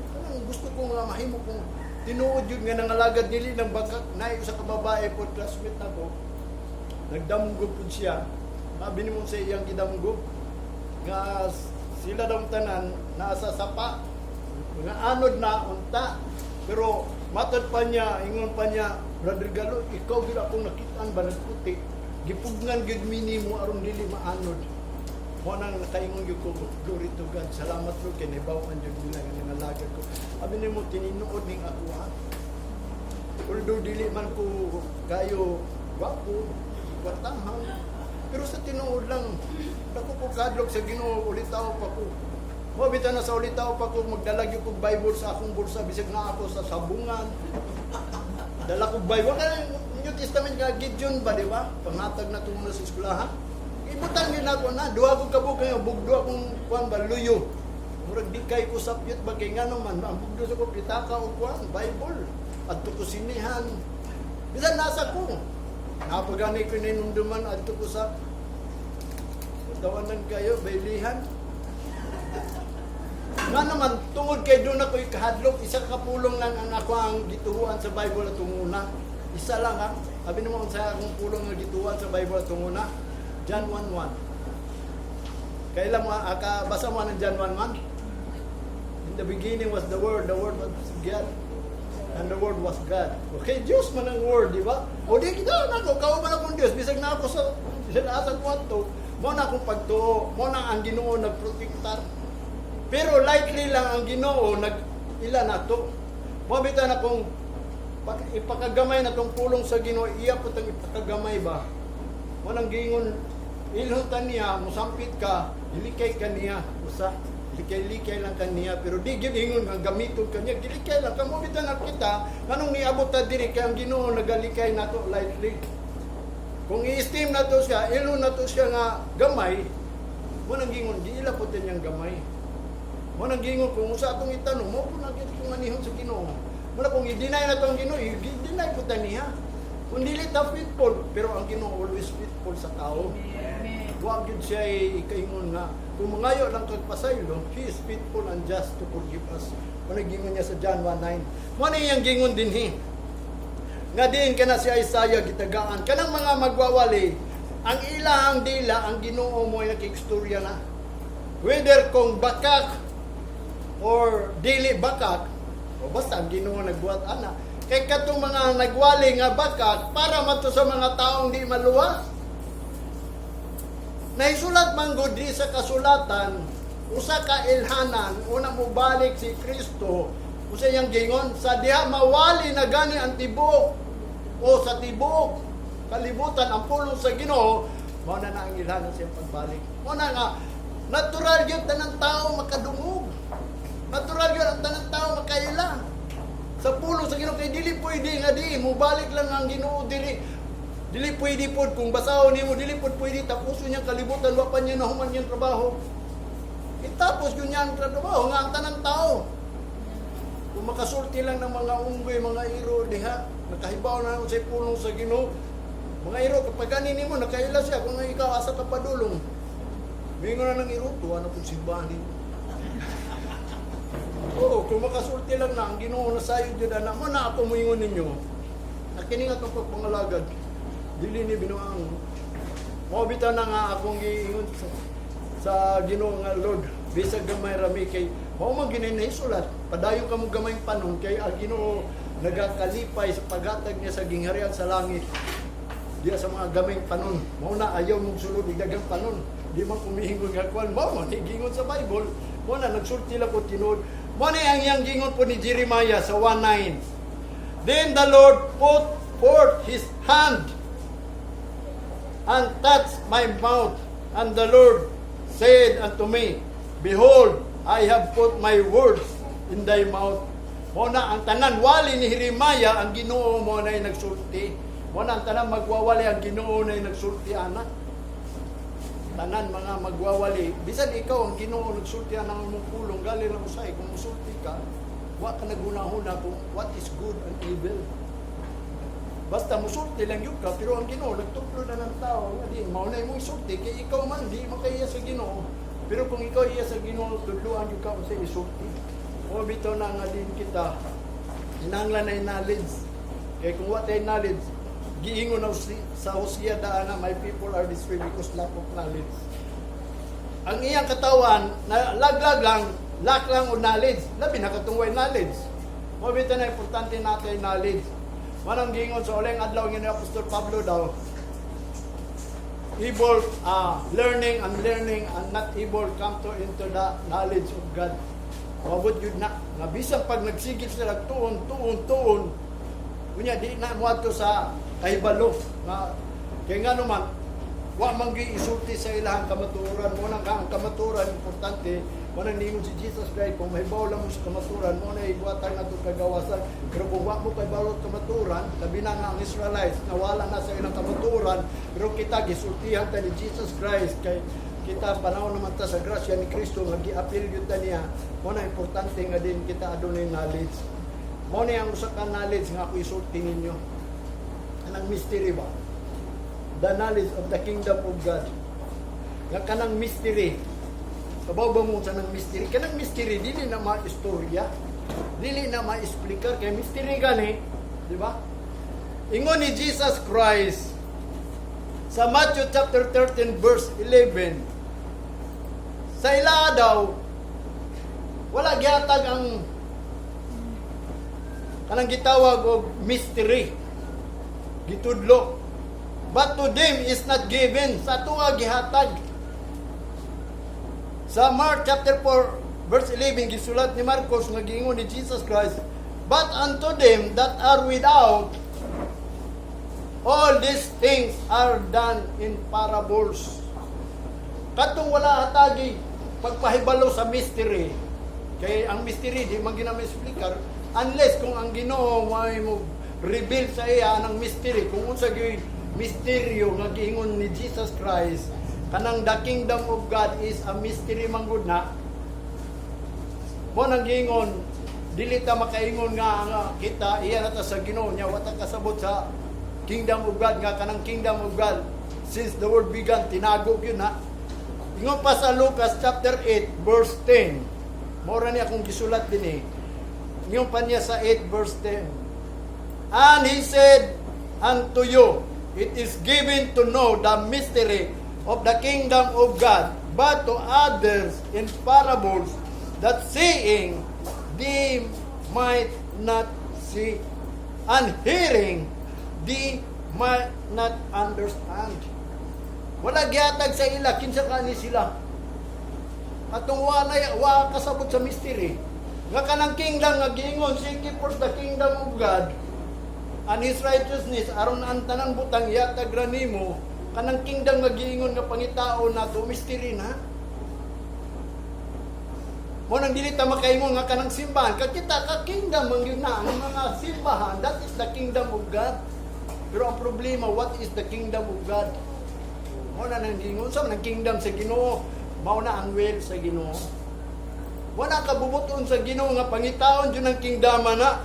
Kanang gusto ko nga mahimo kong tinuod yun nga nangalagad nili ng bangkak. Naay sa kababae po classmate nako. Nagdamgo po siya. Sabi ni mo sa iyang gidamgo nga sila daw tanan nasa sapa. Nga anod na unta pero matod pa niya ingon pa niya Brother Galo ikaw gid akong nakitaan ba nagputi gipugnan gid minimo aron dili maanod mo nang nakaingon gyud ko glory to God salamat Lord kay nibaw-an jud nila nga nangalagad ko abi nimo tininuod ning ako ha although dili man ko kayo wapo kwartahan pero sa tinuod lang dako ko kadlok sa Ginoo ulitaw pa ko. Mo bitaw na sa ulitaw pa ko magdalag yung Bible sa akong bulsa bisig na ako sa sabungan. Dala ko Bible kanang New Testament nga Gideon ba di ba? Pangatag na tungo sa eskwelahan. Ibutang din ako na duha ko kabuk nga bugdo akong kuan ba luyo. Murag di kay ko sapyot ba kay ngano man ang bugdo sa ko pitaka og kuan Bible adto ko sinihan. Bisan nasa ko. Napagani ko ninumduman adto ko sa tawanan kayo baylihan. Nga naman, tungod kay doon ako'y kahadlok, isa kapulong lang ang ako ang gituhuan sa Bible at tunguna. Isa lang ha. Sabi naman sa akong pulong ang gituhuan sa Bible at tunguna. John 1:1. Kailan mo, basa mo ng John 1:1? the beginning was the Word was God, and the Word was God. Okay, Diyos man ang Word, di ba? O di kita na ko, kao man akong Diyos, bisag na ako sa asang kwanto, mo na akong pagtuo, mo na ang Ginoo nagprotektar. Pero likely lang ang Ginoo nag-ila na to. Mabita na kung ipakagamay na tong pulong sa Ginoo, iya po tang ipakagamay ba? Mo nang gingon, ilhutan niya, musampit ka, ilikay ka niya, usa. Likay-likay lang kaniya, pero di giningon nga gamiton kaniya, gilikay lang. Kamo bitan na kita, anong niabot ta diri kay ang Ginoo nagalikay nato lightly. Kung i-esteem nato siya, ilo nato siya nga gamay, mo nang gingon giila po niyang gamay. Mo nang gingon kung usa atong itanong, mo po na gid kung manihon sa Ginoo. Mo na kung i-deny nato ang Ginoo, i-deny po ta niya. Kung dili ta faithful, pero ang Ginoo always faithful sa tao. Wa gyud siya ikaingon nga kung mangayo lang kagpasaylo, He is faithful and just to forgive us. Muna gingon niya sa John 1:9. Muna iyang gingon dinhi. Nga din kana si Isaiah gitagaan kanang mga magwawali, ang ilahang dila ang Ginoo mo ay nakikstorya na. Whether kung bakak or dili bakak, o basta ang Ginoo nagbuhat ana. Kay katong mga nagwali nga bakak para mato sa mga taong di maluwas. Naisulat man gud di sa kasulatan, usa ka ilhanan, una mo balik si Kristo, usa yang gingon, sa diha mawali na gani ang tibuok, o sa tibuok, kalibutan ang pulong sa Ginoo, mao na ang ilhanan siyang pagbalik. Mao na nga, natural yun tanang tao makadungog. Natural yun ang tanang tao makaila. Sa pulong sa Ginoo, kay dili pwede nga di, mubalik lang ang Ginoo dili. Dili pwede po, kung basahon nimo dili po pwede, tapuso niyang kalibutan, wa pa niya nahuman niyang trabaho. Itapos yun niya ang trabaho, nga ang tanang tao. Kung makasulti lang ng mga unggoy, mga iro, diha, nakahibaw na sa pulong sa Ginoo. Mga iro, kapag ganin nimo, nakaila siya, kung ikaw asa ka padulong. Mingo na ng iro, tuwa na po simbahan nimo. Oo, kung makasulti lang na, ang Ginoo na sayo dyan, na mo na ako moingon ninyo, nakiningat ang pagpangalagad. Dili ni binuang mo bitaw na nga akong giingon sa Ginoo nga Lord, bisag gamay rami kay mao man ginay naisulat, padayon kamo gamay panon kay ang Ginoo nagakalipay sa paghatag niya sa gingharian sa langit. Diya sa mga gamay panon, mao na ayaw mong sulod dagang panon. Di man kumihingon nga kwan, mao man gingon sa Bible, mao na nagsulti lang ko tinud. Mao ni ang iyang gingon po ni Jeremiah sa 1:9. Then the Lord put forth his hand and touched my mouth, and the Lord said unto me, Behold, I have put my words in thy mouth. Mo na ang tanan wali ni Jeremiah, ang Ginoo mo na nagsulti. Mo na ang tanan magwawali, ang Ginoo na nagsulti ana. Tanan mga magwawali, bisan ikaw ang Ginoo nagsulti ana ng pulong gali lang usay kung musulti ka, wa ka nagunahuna kung what is good and evil. Basta musulti lang yun ka, pero ang Ginoo nagtuplo na ng tao, hindi, maunay mo isulti, kaya ikaw man, di makaiya sa Ginoo. Pero kung ikaw iya sa Ginoo, tudluan yun ka sa isulti. O bitaw na nga din kita, hinanglan na knowledge. Kaya kung what ay knowledge, giingon na sa Hosea daan na, my people are destroyed because lack of knowledge. Ang iyang katawan, na laglag lang, lack lang o knowledge, labi nakatungway knowledge. O bitaw na importante natin knowledge. Manang gingon sa uling adlaw ni Apostol Pablo daw, able learning and not able come to into the knowledge of God. Mabot yun na, nga bisang pag nagsigil sila tuon, kunya di na muadto sa kahibalo nga kay nga naman wa man isulti sa ilahang kamaturan. Mo nang ang kamaturan importante, mo nang ningon si Jesus Christ, kung mahibaw lang mo sa kamaturan, mo na ibuhatan nato kagawasan. Pero kung wa mo kay bawat kamaturan, labi na nga ang Israelites nawala na sa ilang kamaturan, pero kita gisultihan ta ni Jesus Christ kay kita panahon naman ta sa grasya ni Kristo nga giapil gyud ta niya. Mo na importante nga din kita adunay knowledge. Mo na ang usa ka knowledge nga ako isulti ninyo. Anang mystery ba? The knowledge of the kingdom of God. Nga kanang mystery. Kabaw ba mo sa nang mystery? Kanang mystery, dili na ma-istorya. Dili na ma-explicar. Kaya mystery gani. Di ba? Ingon ni Jesus Christ sa Matthew chapter 13 verse 11. Sa ila daw, Wala gihatag ang kanang gitawag og mystery. Gitudlo. But to them is not given. Sa tuwa gihatag. Sa Mark chapter 4 verse 11 gisulat ni Marcos nga giingon ni Jesus Christ, but unto them that are without, all these things are done in parables. Katong wala hatagi pagpahibalo sa mystery. Kay ang mystery di man ginamit explicar unless kung ang Ginoo may mo reveal sa iya ang mystery kung unsa gyud misteryo nga giingon ni Jesus Christ kanang the kingdom of God is a mystery manggod na. Mo nang giingon dili ta makaingon nga kita iya na ta sa Ginoo nya wa ta kasabot sa kingdom of God nga kanang kingdom of God since the world began tinago gyud na. Ingon pa sa Lucas chapter 8 verse 10. Mora ni akong gisulat din Ingon pa niya sa 8 verse 10. And he said unto you, it is given to know the mystery of the kingdom of God, but to others in parables, that seeing they might not see, and hearing they might not understand. Wala gihatag sa ila, kinsa kani sila. Atong wa kasabot sa mystery. Nga kanang kingdom nga giingon, seek ye first the kingdom of God and His righteousness, aron ang tanang butang yatag ra nimo, kanang kingdom nga giingon nga pangitao nato mystery na. Mo nang dili ta makaingon nga kanang simbahan, kakita ka kingdom ang yun na ang mga simbahan, that is the kingdom of God. Pero ang problema, what is the kingdom of God? Mo na nang giingon sa nang kingdom sa Ginoo, mao na ang will sa Ginoo. Wala ka bubuton sa Ginoo nga pangitaon jud ang kingdom na.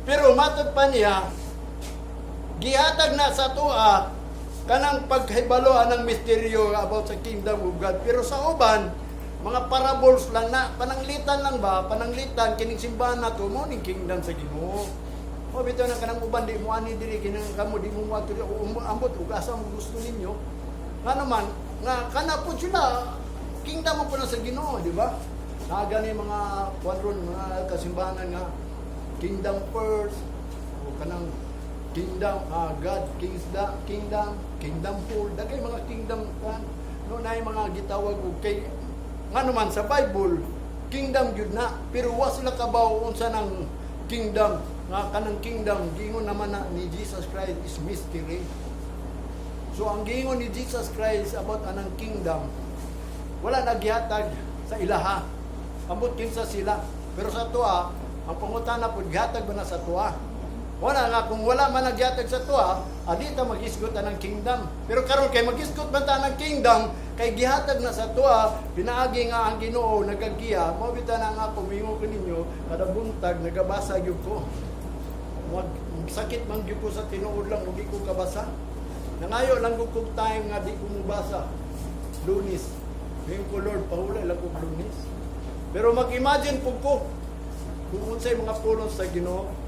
Pero matod pa niya, gihatag na sa tuwa kanang paghibaloan ng misteryo about sa kingdom of God. Pero sa uban, mga parables lang na, pananglitan lang ba? Pananglitan, kining simbahan na to, mo ning kingdom sa Ginoo. O bitaw na kanang uban, di mo ani diri, kinang kamo, di mo wato, ambot, ugasa mo gusto ninyo. Nga naman, nga kana po sila, kingdom mo po na sa Ginoo, di ba? Nagani mga kwadron, mga kasimbahan nga, kingdom first, o kanang kingdom, God, kingdom full, dagay mga kingdom kan, no na mga gitawag og kay ngano man sa Bible, kingdom gyud na, pero wa sila kabaw unsa nang kingdom, nga kanang kingdom giingon naman na ni Jesus Christ is mystery. So ang giingon ni Jesus Christ about anang kingdom, wala nagyatag sa ilaha, ambot kinsa sila, pero sa tuwa ang pangutana pud gihatag ba na sa tuwa. Wala nga, kung wala man nagyatag sa tuwa, adita mag-isgot ng kingdom. Pero karon kay mag-isgot man ta ng kingdom, kay gihatag na sa tuwa, pinaagi nga ang Ginoo nagagiya, mabita na nga pumingo ko ninyo, kada buntag nagabasa gyud ko. Sakit man gyud ko sa tinuod lang, hindi ko kabasa. Nangayo lang ko kung time nga di ko mubasa. Lunis. Ngayon ko Lord, pahulay lang ko Lunis. Pero mag-imagine po ko, kung unsay mga pulong sa Ginoo,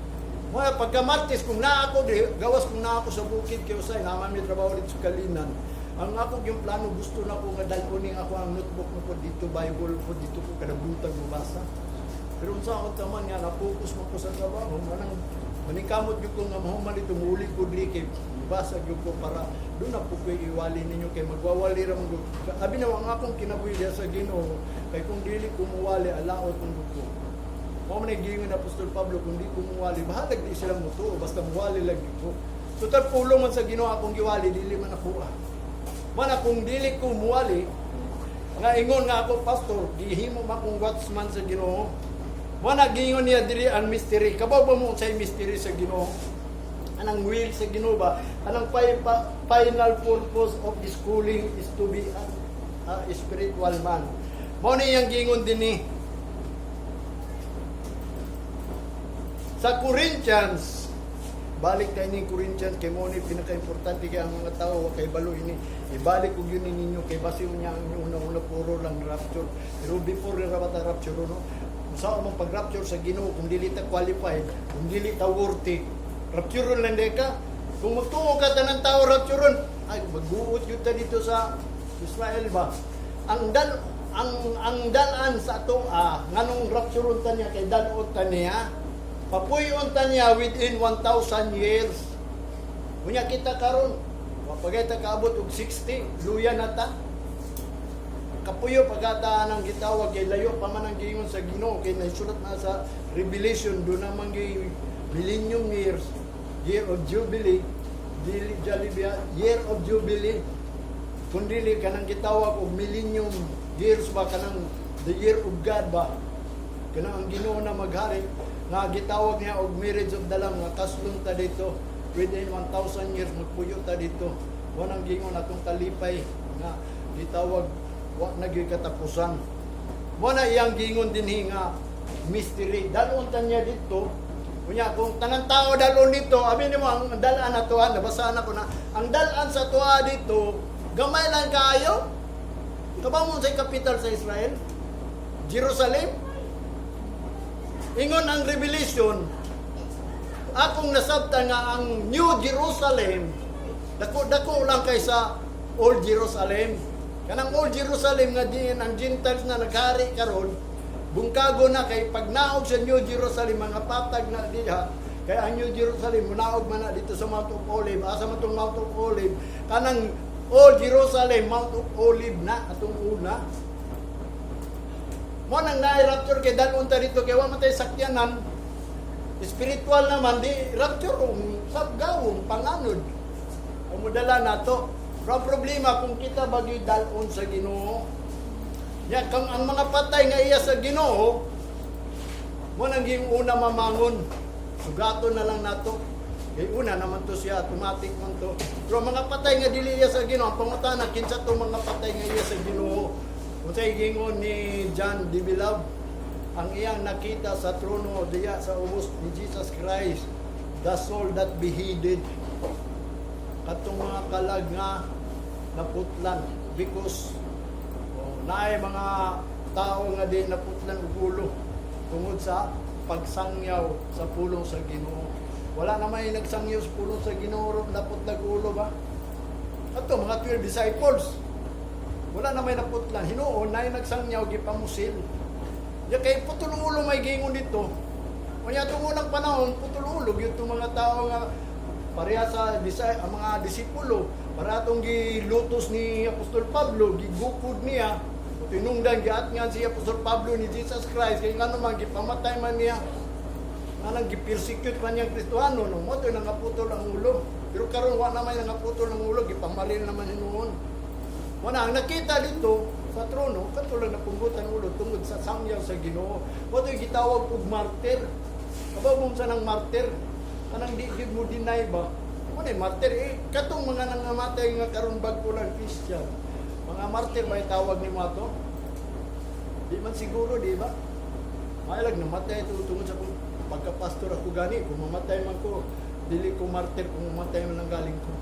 mga pagka-Martes, kung naa ako, gawas kung naa ako sa bukid, kaya usay, naman may trabaho ulit sa Kalinan. Ang ako yung plano, gusto na ko nga dalponing ako ang notebook mo po dito, Bible po dito ko, kada buntag mabasa. Pero kung saan ako taman nga, na-focus mo ko sa trabaho, manikamot yung ko nga mahuman ito, muli ko dito, basa yung ko para doon na po kayo iwali ninyo, kay magwawali ramang ko. Abi na, ang akong kinabuhi sa Ginoo, kay kung dili kumuwali, alaot ng ko. Mga manigingon na Apostol Pablo, kung di kumuwali, bahalag di silang muto, basta muwali lang dito. Total pulong man sa Ginoo akong giwali, dili man ako Man kung dili ko muwali, nga ingon nga ako, pastor, gihimo man akong watchman sa Ginoo. Mana gingon niya dili ang mystery. Kabaw ba mo sa mystery sa Ginoo? Anang will sa Ginoo ba? Anang final purpose of the schooling is to be a spiritual man. Mao ni yang gingon din ni sa Corinthians, balik tayo ni Corinthians, kay mo ni pinaka-importante kaya ang mga tao, kay balo ini, ibalik ko yun ninyo, kay basi niya ang una-una puro lang rapture. Pero before rabata rapture, no? Kung saan mong pag-rapture sa Ginoo, kung dili ta qualified, kung dili ta worthy, rapture lang din ka. Kung magtuo ka ta ng tao rapture, ay, mag-uot yun ta dito sa Israel ba? Ang ang dalan sa toa nganong rapture ta niya kay dalon ta niya papuyon ta niya within 1,000 years. Unya kita karon pagay ta kaabot og 60 luya na ta. Kapuyo pagata nang gitawag kay layo pa man ang giingon sa Ginoo kay naisulat na sa Revelation do na man gi millennium years, year of jubilee, year of jubilee. Kundi kanang gitawag og millennium years ba kanang the year of God ba. Kanang ang Ginoo na maghari nga gitawag niya og marriage of the Lamb nga kaslon ta dito within 1,000 years magpuyo ta dito. Wanang gingon atong kalipay nga gitawag wa nagay katapusan. Wala iyang gingon dinhi nga mystery. Dalon ta niya dito. Kunya kung tanang tao dalon dito, abi nimo ang dalan na tuwa, nabasaan ako na ang dalan sa tuwa dito, gamay lang kaayo. Kabang mo sa capital sa Israel, Jerusalem. Ingon ang Revelation, akong nasabtan nga ang New Jerusalem, dako lang kaysa Old Jerusalem. Kanang Old Jerusalem nga diin ang Gentiles na naghari karon, bungkago na kay pagnaog sa New Jerusalem mga patag na diha. Kay ang New Jerusalem munaog man na dito sa Mount of Olive, asa man tong Mount of Olive, kanang Old Jerusalem, Mount of Olive na atong una. Mo nang na-rapture kay dalon ta dito kay wa man tay sakyanan. Spiritual naman di rapture sabgawong panganod. Ang mudala nato. Pero problema kung kita bagi dalon sa Ginoo. Ya kung ang mga patay nga iya sa Ginoo, mo nang ging una mamangon. Sugato na lang nato. Kay una naman to siya automatic man to. Pero mga patay nga dili iya sa Ginoo, pangutana kinsa to mga patay nga iya sa Ginoo. Unsay gingon ni John the Beloved, ang iyang nakita sa trono diya sa ubos ni Jesus Christ, the soul that beheaded. Katong mga kalag nga naputlan because naay mga tao nga di naputlan og ulo tungod sa pagsangyaw sa pulong sa Ginoo. Wala na may nagsangyaw sa pulong sa Ginoo naput nag ulo ba? Ato mga 12 disciples wala na may naputlan, hinuon na nagsangyaw gipamusil. Ya kay putol ulo may gingon dito. Kaya itong unang panahon, putol ulo yung mga tao nga pareha sa ang mga disipulo, para itong gilutos ni Apostol Pablo, gigukod niya, tinungdan, giatngan si Apostol Pablo ni Jesus Christ, kaya nga naman, gipamatay man niya, nga nang gipersecute man niyang Kristohano, no? Mo ito nangaputol ang ulo. Pero karon wa naman nangaputol ang ulo, gipamalin naman noon. Wala, ang nakita dito, sa trono, katulad na punggutan ulo tungod sa sangyaw sa Ginoo. Mo ito gitawag og martir. Kababong sa ng martir, kanang di mo deny ba? Ano martir katong mga nangamatay nga karon bagko lang Christian. Mga martir may tawag ni mo ato. Di man siguro, di ba? Mayalag namatay ito tungod sa pagka-pastor ako gani, kung mamatay man ko, dili ko martir kung mamatay man ang galing ko.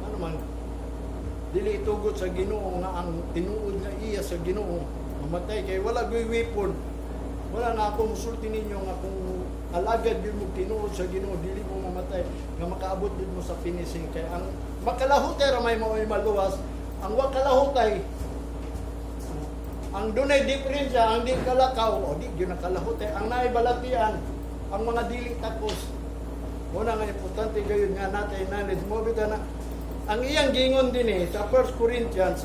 Ano man, dili itugot sa Ginoo nga ang tinuod nga iya sa Ginoo mamatay kay wala gyud weapon. Wala na ako musulti ninyo nga kung alagad yun mo tinuod sa Ginoo dili mo mamatay nga makaabot din mo sa finishing. Kay ang makalahutay ramay mo ay maluwas, ang wa kalahutay ang dunay diferensya ang di kalakaw o di gyud nakalahutay ang naibalatian ang mga dili tapos. Wala nga importante gayud nga natay knowledge mo bitaw na ang iyang gingon din sa 1 Corinthians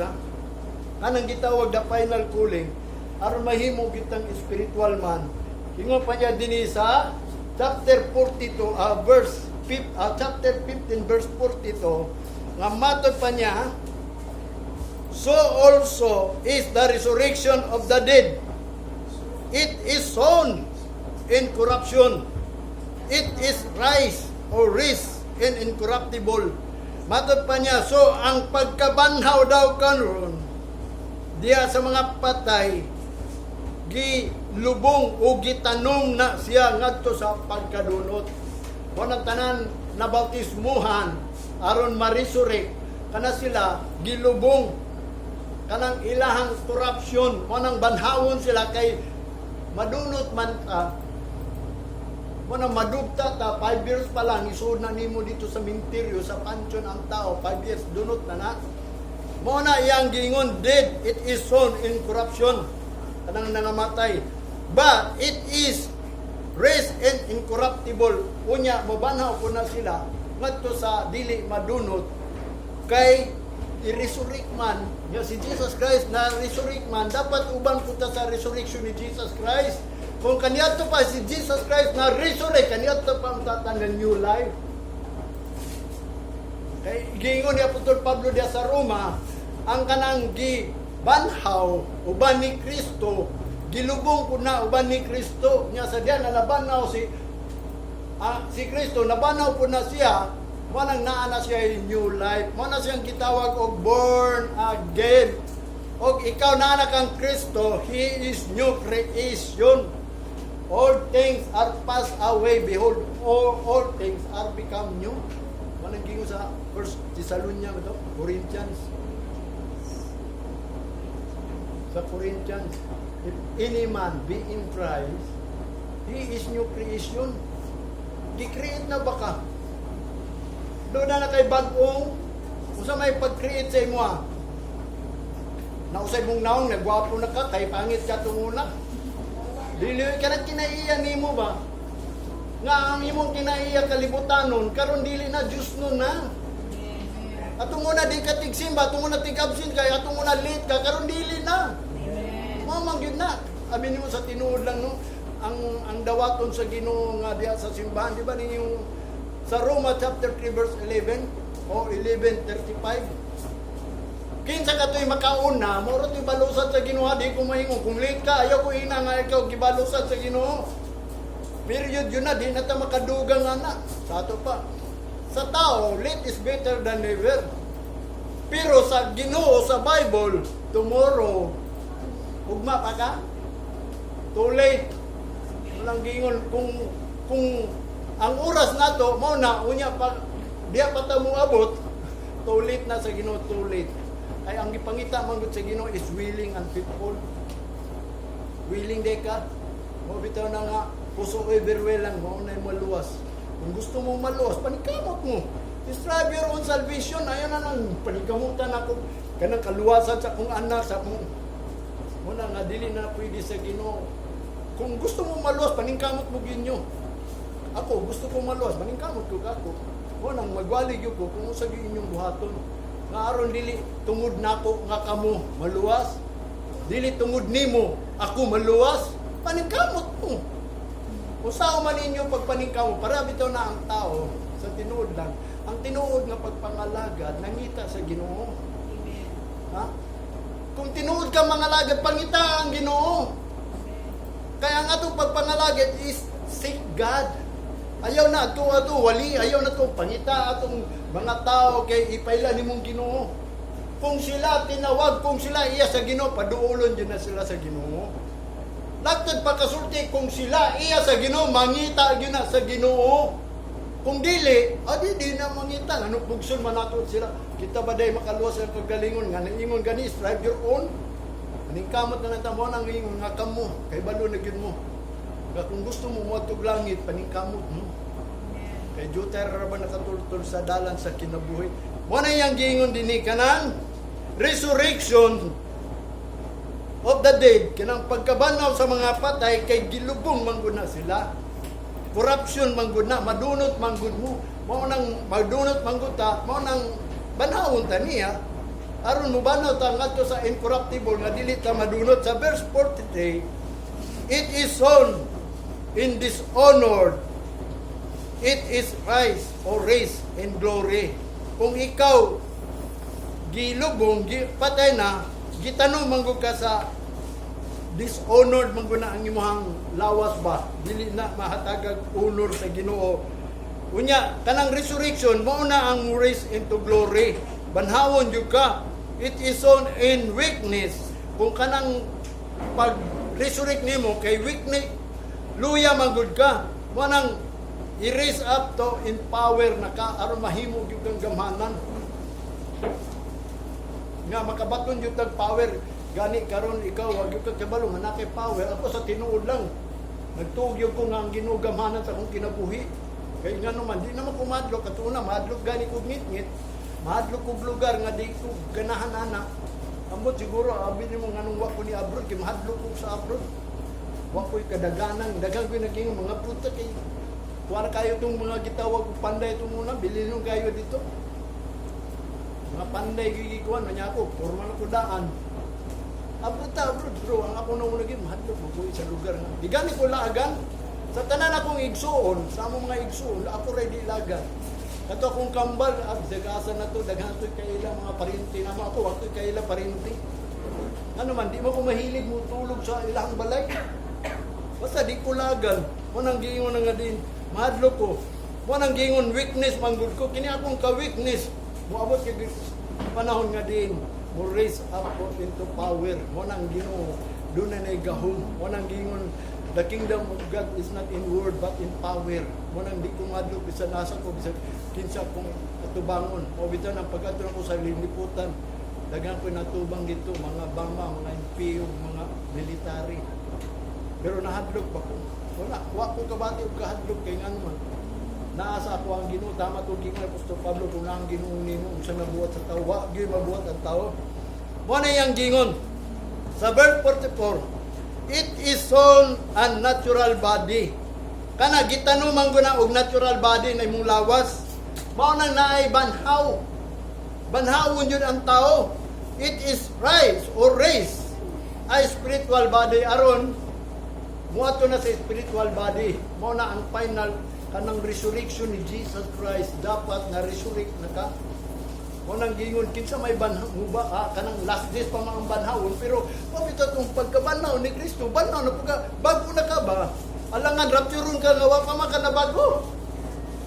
kanang gitawag the final calling aron mahimo kitang spiritual man. Ingon pa niya din sa chapter 42 chapter 15 verse 42 nga matod pa niya, so also is the resurrection of the dead. It is sown in corruption, it is rise or rise in incorruptible. Matod pa niya, so ang pagkabanhaw daw karon diya sa mga patay gilubong o gitanom na siya ngadto sa pagkadunot. Kunang tanan na bautismuhan aron ma-resurrect kana sila gilubong kanang ilahang corruption, kunang banhawon sila kay madunot man Muna madugta ta 5 years pa lang isud na nimo dito sa minteryo sa pansyon ang tao 5 years dunot na na Mao na iyang giingon, dead, it is sown in corruption. Kanang nangamatay. But it is raised and incorruptible. Unya, mabanhaw ko na sila ngadto sa dili madunot kay i-resurrect man. Nga si Jesus Christ na resurrect man, dapat uban punta sa resurrection ni Jesus Christ. Kung kaniadto pa si Jesus Christ na resurrect, kaniadto pa ang tatang new life. Kay giingon ni Apostol Pablo diya sa Roma, ang kanang gibanhaw uban ni Kristo, gilubong ko na uban ni Kristo. Nya sa diyan na nabanaw si Kristo, nabanaw po na siya, manang naa na siya yung new life. Mo na siyang gitawag og born again. Og ikaw na anak kang Kristo, He is new creation. All things are passed away, behold, all things are become new. Manang gingon sa 1 Thessalonians ito, Corinthians. Sa Corinthians, if any man be in Christ, he is new creation. Di-create na ba ka? Doon na kay bagong, kung sa may pag-create sa imo nausay mong naong, nagwapo na ka, kay pangit ka tunguna. Dili ka na kinaiya ni mo ba? Nga ang imong kinaiya kalibutanon, karon dili na Diyos nun na. Atong una di ka tigsimba, atong una tig-absent kay, atong una late ka, karon dili na. Mamang yun na. Amin mo sa tinuod lang no, ang dawaton sa Ginoo nga diha sa simbahan, di ba ninyong sa Roma chapter 3 verse 11 o 11:35. Kinsa ka to'y makauna, moro to'y balusat sa Ginoo, di ko maingon. Kung late ka, ayaw ko ina nga ikaw gibalusat sa Ginoo. Period yun na, di na ta makadugang na. Sa ato pa. Sa tao, late is better than never. Pero sa Ginoo, sa Bible, tomorrow, ugma pa ka? Too late. Walang gingon. Kung ang oras na to, mo na, unya pa, diya pa ta mo abot, too late na sa Ginoo, too late. Ay ang gipangita man gud sa Ginoo is willing and faithful. Willing day ka. Mo bitaw na nga puso everywhere lang mo na maluwas. Kung gusto mo maluwas, panikamot mo. Strive your own salvation. Ayon na nang panikamutan ako kanang kaluwasan sa kong anak sa kong mo na nga dili na pwede sa Ginoo. Kung gusto mo maluwas, paningkamot mo ginyo. Ako gusto ko maluwas, paningkamot ko kako. Mo nang magwalig ko kung sa inyong buhaton. Nga aron dili tungod nako nga kamo maluwas, dili tungod nimo ako maluwas, paningkamot mo. Usaw man ninyo pagpaningkamot para bitaw na ang tao sa tinuod lang. Ang tinuod nga pagpangalagad nangita sa Ginoo. Amen. Ha? Kung tinuod ka mangalagad, pangita ang Ginoo. Kaya ang atong pagpangalagad is seek God. Ayaw na ato wali, ayaw na to pangita atong mga tao kay ipayla nimong Ginoo. Kung sila tinawag, kung sila iya sa Ginoo, paduolon din na sila sa Ginoo. Lagtad pagkasulti kung sila iya sa Ginoo, mangita gyud na sa Ginoo. Kung dili, di na mangita. Ano pugson man nato sila? Kita ba day makaluwas ang paggalingon nga ingon gani strive your own. Aning kamot na natamo nang ingon nga kamo kay balo na gyud mo. Kung gusto mo moadtog langit, paningkamot mo. Kay Jupiter ra ba nakatultol sa dalan sa kinabuhi. Mo na yang giingon dinhi kanang resurrection of the dead, kanang pagkabanaw sa mga patay kay gilubong manggod na sila. Corruption manggod na, madunot manggod mo. Mao nang madunot manggod ta, mao nang banawon ta niya. Aron mo banaw ta ngadto sa incorruptible nga dili ta madunot sa verse 43. It is sown in dishonor, it is rise or raise in glory. Kung ikaw gilubong, patay na, gitanong manggod ka sa dishonored manggod na ang imong lawas ba, dili na mahatagag honor sa Ginoo. Unya kanang resurrection mao na ang raise into glory. Banhawon jud ka. It is sown in weakness. Kung kanang pag resurrect nimo kay weakness, luya manggod ka. Mo nang i-raise up to in power na ka aron mahimo gyud kang gamhanan. Nga makabaton gyud tag power. Gani karon ikaw wag gyud ka kabalo nga nakay power. Ako sa tinuod lang nagtugyog ko nga ang Ginoo gamhanan sa akong kinabuhi. Kay nga naman di naman kumadlok katuna madlok gani kog ngit-ngit. Mahadlok kog lugar nga di ko ganahan anak. Ambot siguro abi nimo nganong wa ko ni abroad kay mahadlok ko sa abroad. Wa ko'y kadaganan, dagang ko'y naging mga pruta kay kuha na kayo itong mga gitawag panday ito muna, bilhin nyo kayo dito. Mga panday gigikuan, nanya ako, formal ako daan. Abroad bro, ang ako na muna gim, mahadlok mo ko'y sa lugar nga. Di gani ko laagan, sa tanan akong igsuon, sa among mga igsuon, ako ready lagan. Kato akong kambal, dagasan na to, daghan to'y kaila mga parinti naman ako, wag to'y kaila parinti. Ano man, di mo ko mahilig mo tulog sa ilang balay. Basta di ko lagan, mo nang giingon nga din, mahadlok ko. Mo nang giingon weakness manggod ko, kini akong ka-weakness. Moabot kay panahon nga din, mo raise up into power. Mo nang Ginoo, doon na gahom. Mo nang giingon, the kingdom of God is not in word but in power. Mo nang di ko madlok bisan nasa ko bisan kinsa kong atubangon. O bitan ang pagkatulong ko sa liliputan. Dagan ko natubang dito, mga bama, mga NPO, mga military. Pero nahadlok pa ko. Wala, wa ko kabati og kahadlok kay ngano man. Naasa ako ang Ginoo, tama to gingon ni Apostol Pablo kung ang Ginoo nimo unsa nabuhat sa tawo, wa gyud mabuhat ang tawo. Mo na yang gingon sa verse 44. It is soul and natural body. Kana gitanuman ko na og natural body na imong lawas. Mao nang naay banhaw. Banhawon yun ang tao. It is rise or raise ay spiritual body aron muato na sa spiritual body. Mao na ang final kanang resurrection ni Jesus Christ, dapat na resurrect na ka. Mao nang gingon kinsa may banhaw ba kanang last days pa mga banhawon, pero pabito tong pagkabanhaw ni Kristo, banhaw na pagka bago na ka ba? Alangan rapturon ka nga wa pa man ka na bago.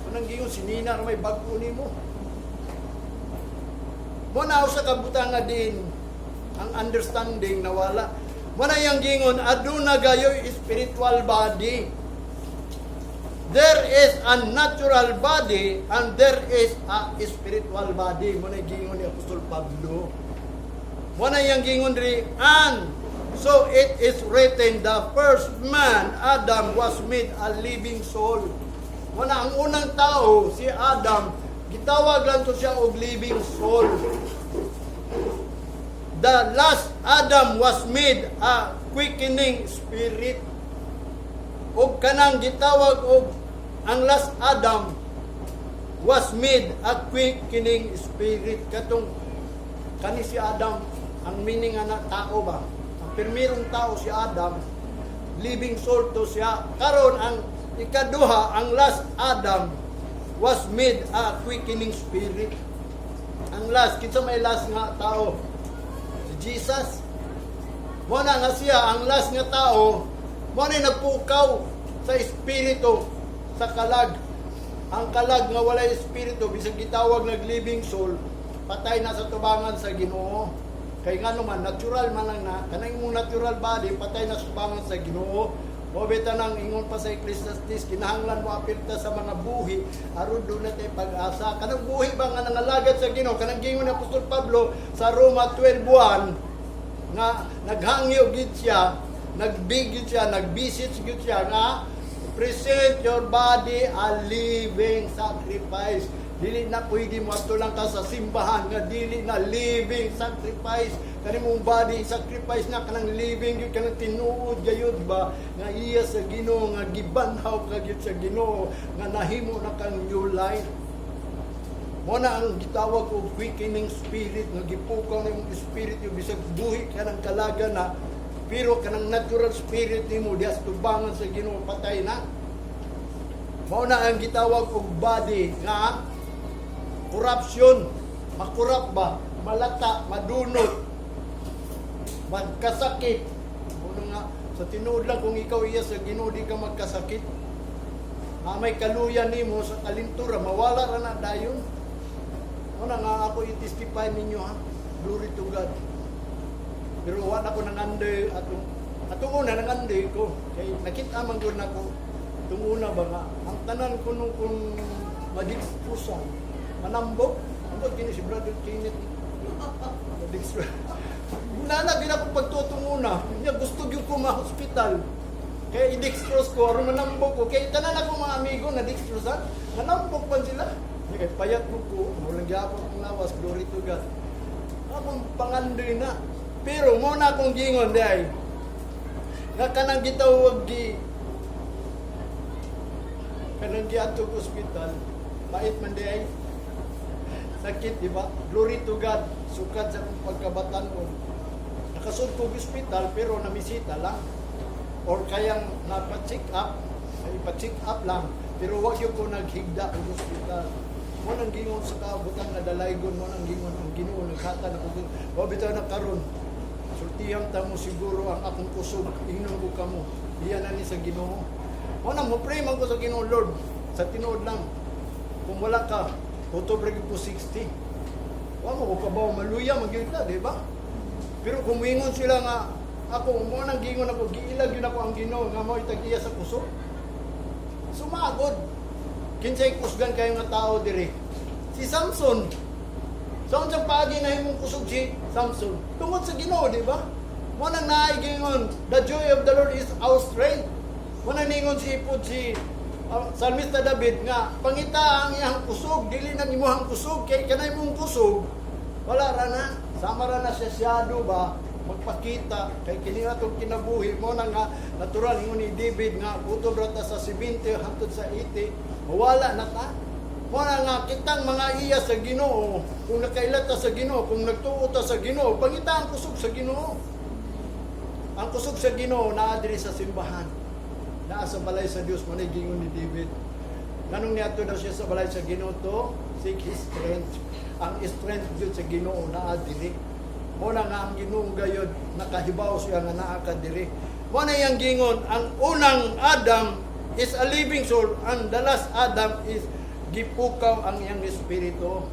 Mao nang gingon sinina na may bago nimo. Mo na sa kabutanga din ang understanding nawala. Mo na yang gingon aduna gayo spiritual body. There is a natural body and there is a spiritual body. Mo na gingon ni Apostol Pablo. Mo na yang gingon diri and so it is written the first man Adam was made a living soul. Mo na ang unang tao si Adam gitawag lang to siya og living soul. The last Adam was made a quickening spirit. O kanang gitawag og ang last Adam was made a quickening spirit. Katong kani si Adam, ang meaning na tao ba? Ang pirmirong tao si Adam, living soul to siya. Karon ang ikaduha, ang last Adam was made a quickening spirit. Ang last, kinsa may last nga tao? Jesus. Mo na nga siya ang last nga tao, mo na nagpukaw sa espiritu sa kalag. Ang kalag nga walay espiritu bisag gitawag nag living soul, patay na sa tubangan sa Ginoo. Kay ngano man natural man lang na kanang imong natural body patay na sa tubangan sa Ginoo. Mo beta nang ingon pa sa Ecclesiastes kinahanglan mo apilta sa mga buhi aron do na tay pag-asa. Kanang buhi ba nga nangalagad sa Ginoo, kanang gingon ni Apostol Pablo sa Roma 12:1 nga naghangyo gid siya, nagbigid siya, nagbisit gid siya nga present your body a living sacrifice. Dili na pwede mo ato lang ka sa simbahan nga dili na living sacrifice. Kani mong body sacrifice na kanang living gyud kanang tinuod gayud ba nga iya sa Ginoo nga gibanhaw ka gyud sa Ginoo nga nahimo na kang new life. Mo na ang gitawag og quickening spirit nga gipukaw nimong spirit yung bisag buhi kanang kalaga na pero kanang natural spirit nimo dias tubangan sa Ginoo patay na. Mo na ang gitawag og body nga corruption, makurap ba, malata, madunot, magkasakit. Ano nga, sa tinuod lang kung ikaw iya sa Ginoo di ka magkasakit. May kaluyan nimo sa kalintura, mawala ra na dayon. Ano nga ako i-testify ninyo ha, glory to God. Pero wala ko nanganday atong una nanganday ko. Kay nakita man gyud nako tung una ba nga ang tanan ko nung kung madikpusan manambok, ambot kini si Brother Kenneth. Muna na, din ako pagtutunguna. Niya, gusto gyud ko ma-hospital. Kaya i-dextrose ko, aron manambok ko. Kaya tanan ako mga amigo na dextrosan, manambok pa sila. Kay payat ko, walang gyapon kong lawas, glory to God. Akong pangandoy na. Pero mo na akong gingon day. Nga kanang gitawag kanang giadtog ospital, mait man day. Sakit, di ba? Glory to God. Sukad sa akong pagkabatan ko. Nakasud ko ospital pero namisita lang. Or kayang napa-check up, ipa-check up lang. Pero wag yung ko naghigda ang ospital. Mo nang gingon sa kabutan na dalaygon, mo nang gingon ang Ginoo naghata na ko. Wa bitaw na karon. Sultihang ta mo siguro ang akong kusog, ingnon ko kamo. Diyan na ni sa Ginoo. Mo nang mo pray man ko sa Ginoo, Lord, sa tinuod lang. Kung wala ka, October ko 60. Wa mo ko kabaw maluya magyud ka, di ba? Pero kung mingon sila nga ako mo nang gingon ako, giilag yun ako ang Ginoo nga mo itag-iya sa kusog. Sumagod. Kinsay kusgan kayo nga tao diri. Si Samson. Saan sa pagi na himong kusog si Samson? Tungod sa Ginoo, di ba? Mo nang naigingon, the joy of the Lord is our strength. Mo nang ningon si Salmista David nga, pangita ang iyang kusog, dili nang imuhang kusog, kay kanay mong kusog, wala ra na, sama ra na siya siyado ba, magpakita, kay kini atong kinabuhi, mo na nga, natural, ingon ni David nga, kutob ra ta sa 70, hangtod sa 80, mawala na ta. Mo na nga, kitang mga iya sa Ginoo, kung nakailat ta sa Ginoo, kung nagtuo ta sa Ginoo, pangita ang kusog sa Ginoo. Ang kusog sa Ginoo, naa diri sa simbahan. Naa sa balay sa Dios mo ni gingon ni David. Nganong niadto daw siya sa balay sa Ginoo to seek his strength. Ang strength gyud sa Ginoo naa diri. Mo na nga ang Ginoo gayud nakahibaw siya nga naa ka diri. Mo na yang gingon ang unang Adam is a living soul and the last Adam is gipukaw ang iyang espiritu.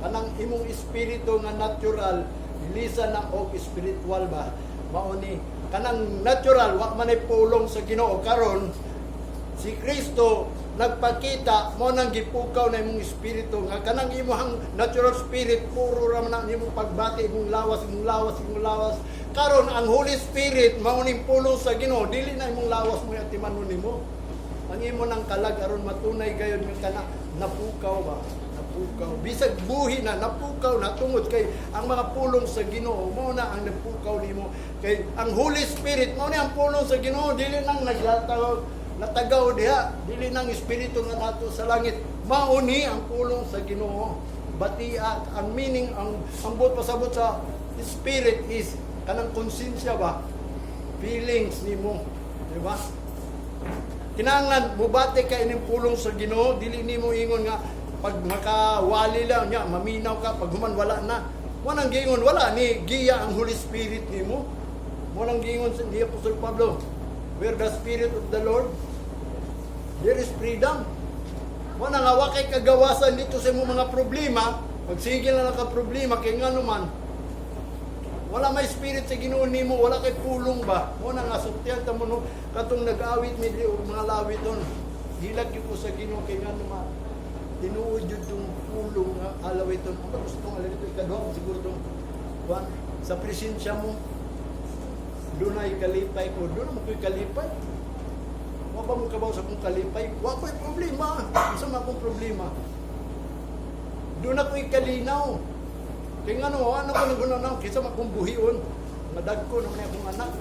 Kanang imong espiritu nga natural lisa na og spiritual ba mao ni kanang natural wa man ay pulong sa Ginoo karon si Kristo nagpakita mo nang gipukaw na imong espiritu nga kanang imong natural spirit puro ra man imong pagbati imong lawas karon ang Holy Spirit mao ning pulong sa Ginoo dili na imong lawas mo atimanon nimo ang imo nang kalag aron matunay gayud nga kana napukaw ba napukaw bisag buhi na napukaw na tungod kay ang mga pulong sa Ginoo mao na ang napukaw nimo kay ang Holy Spirit mao ni ang pulong sa Ginoo dili nang natagaw diha dili nang espiritu nga nato sa langit mao ni ang pulong sa Ginoo batia ang meaning ang buot pasabot sa spirit is kanang konsensya ba feelings nimo di ba kinahanglan mubati ka ining pulong sa Ginoo dili nimo ingon nga pag makawali lang niya, maminaw ka, pag human wala na. Walang gingon, wala ni giya ang Holy Spirit nimo. Walang gingon ni Apostol Pablo, where the Spirit of the Lord, there is freedom. Wala nga wakay kagawasan dito sa imong mga problema, pagsigil na ka problema kay ngano man. Wala may spirit sa Ginoo nimo, wala kay pulong ba? Wala nga sutyan ta mo no katong nag-awit mi di mga lawit don. Gilag gyud ko sa Ginoo kay ngano man. Tinuod yun itong pulong nga alaw ito. Ang gusto itong alaw ito, ikaduha siguro itong buwan. Sa presensya mo, doon ay kalipay ko. Doon naman ko'y kalipay. Wala ba mo kabaw sa kong kalipay? Wala ko'y problema. Masama akong problema. Doon ako'y kalinaw. Kaya nga no, ano ko nagunanaw? Kisa makong buhion. Madag ko naman akong anak.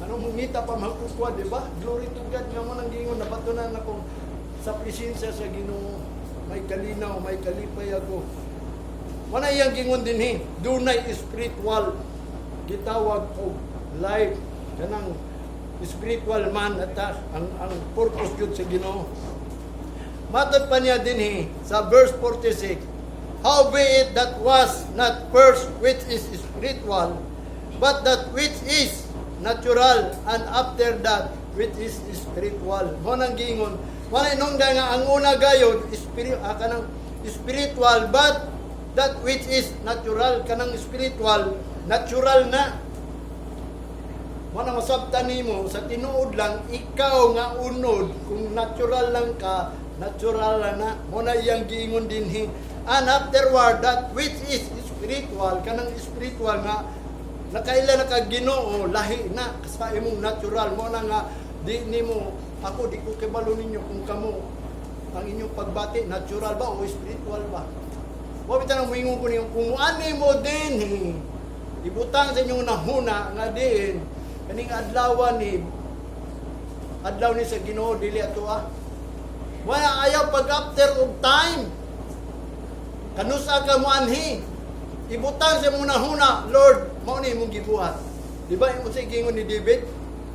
Anong mungita pa magkukwa, di ba? Glory to God. Nga mo nang gingon, nabatunan akong sa presensya sa Ginoo. May kalinaw, may kalipay ako. Wala iyang gingon din dunay spiritual gitawag og life kanang spiritual man at ang purpose gyud sa Ginoo. Matod pa niya din sa verse 46. Howbeit that was not first which is spiritual, but that which is natural, and after that which is spiritual. Mo nang gingon wala nung nga ang una gayod kanang spiritual but that which is natural kanang spiritual natural na wala masabtan nimo sa tinuod lang ikaw nga unod kung natural lang ka natural na mo na iyang giingon dinhi and afterward that which is spiritual kanang spiritual nga nakaila na kag Ginoo lahi na sa imong natural mo na nga di nimo ako di ko kibalo ninyo kung kamo ang inyong pagbati, natural ba o spiritual ba? Wa bitaw nang moingon ko niyo kung ani mo din ibutang sa inyong nahuna nga din kaning adlaw ni sa Ginoo dili ato wala ayaw pag after of time kanusa ka mo anhi ibutang sa imong nahuna Lord mao ni imong gibuhat di ba imong sa gingon ni David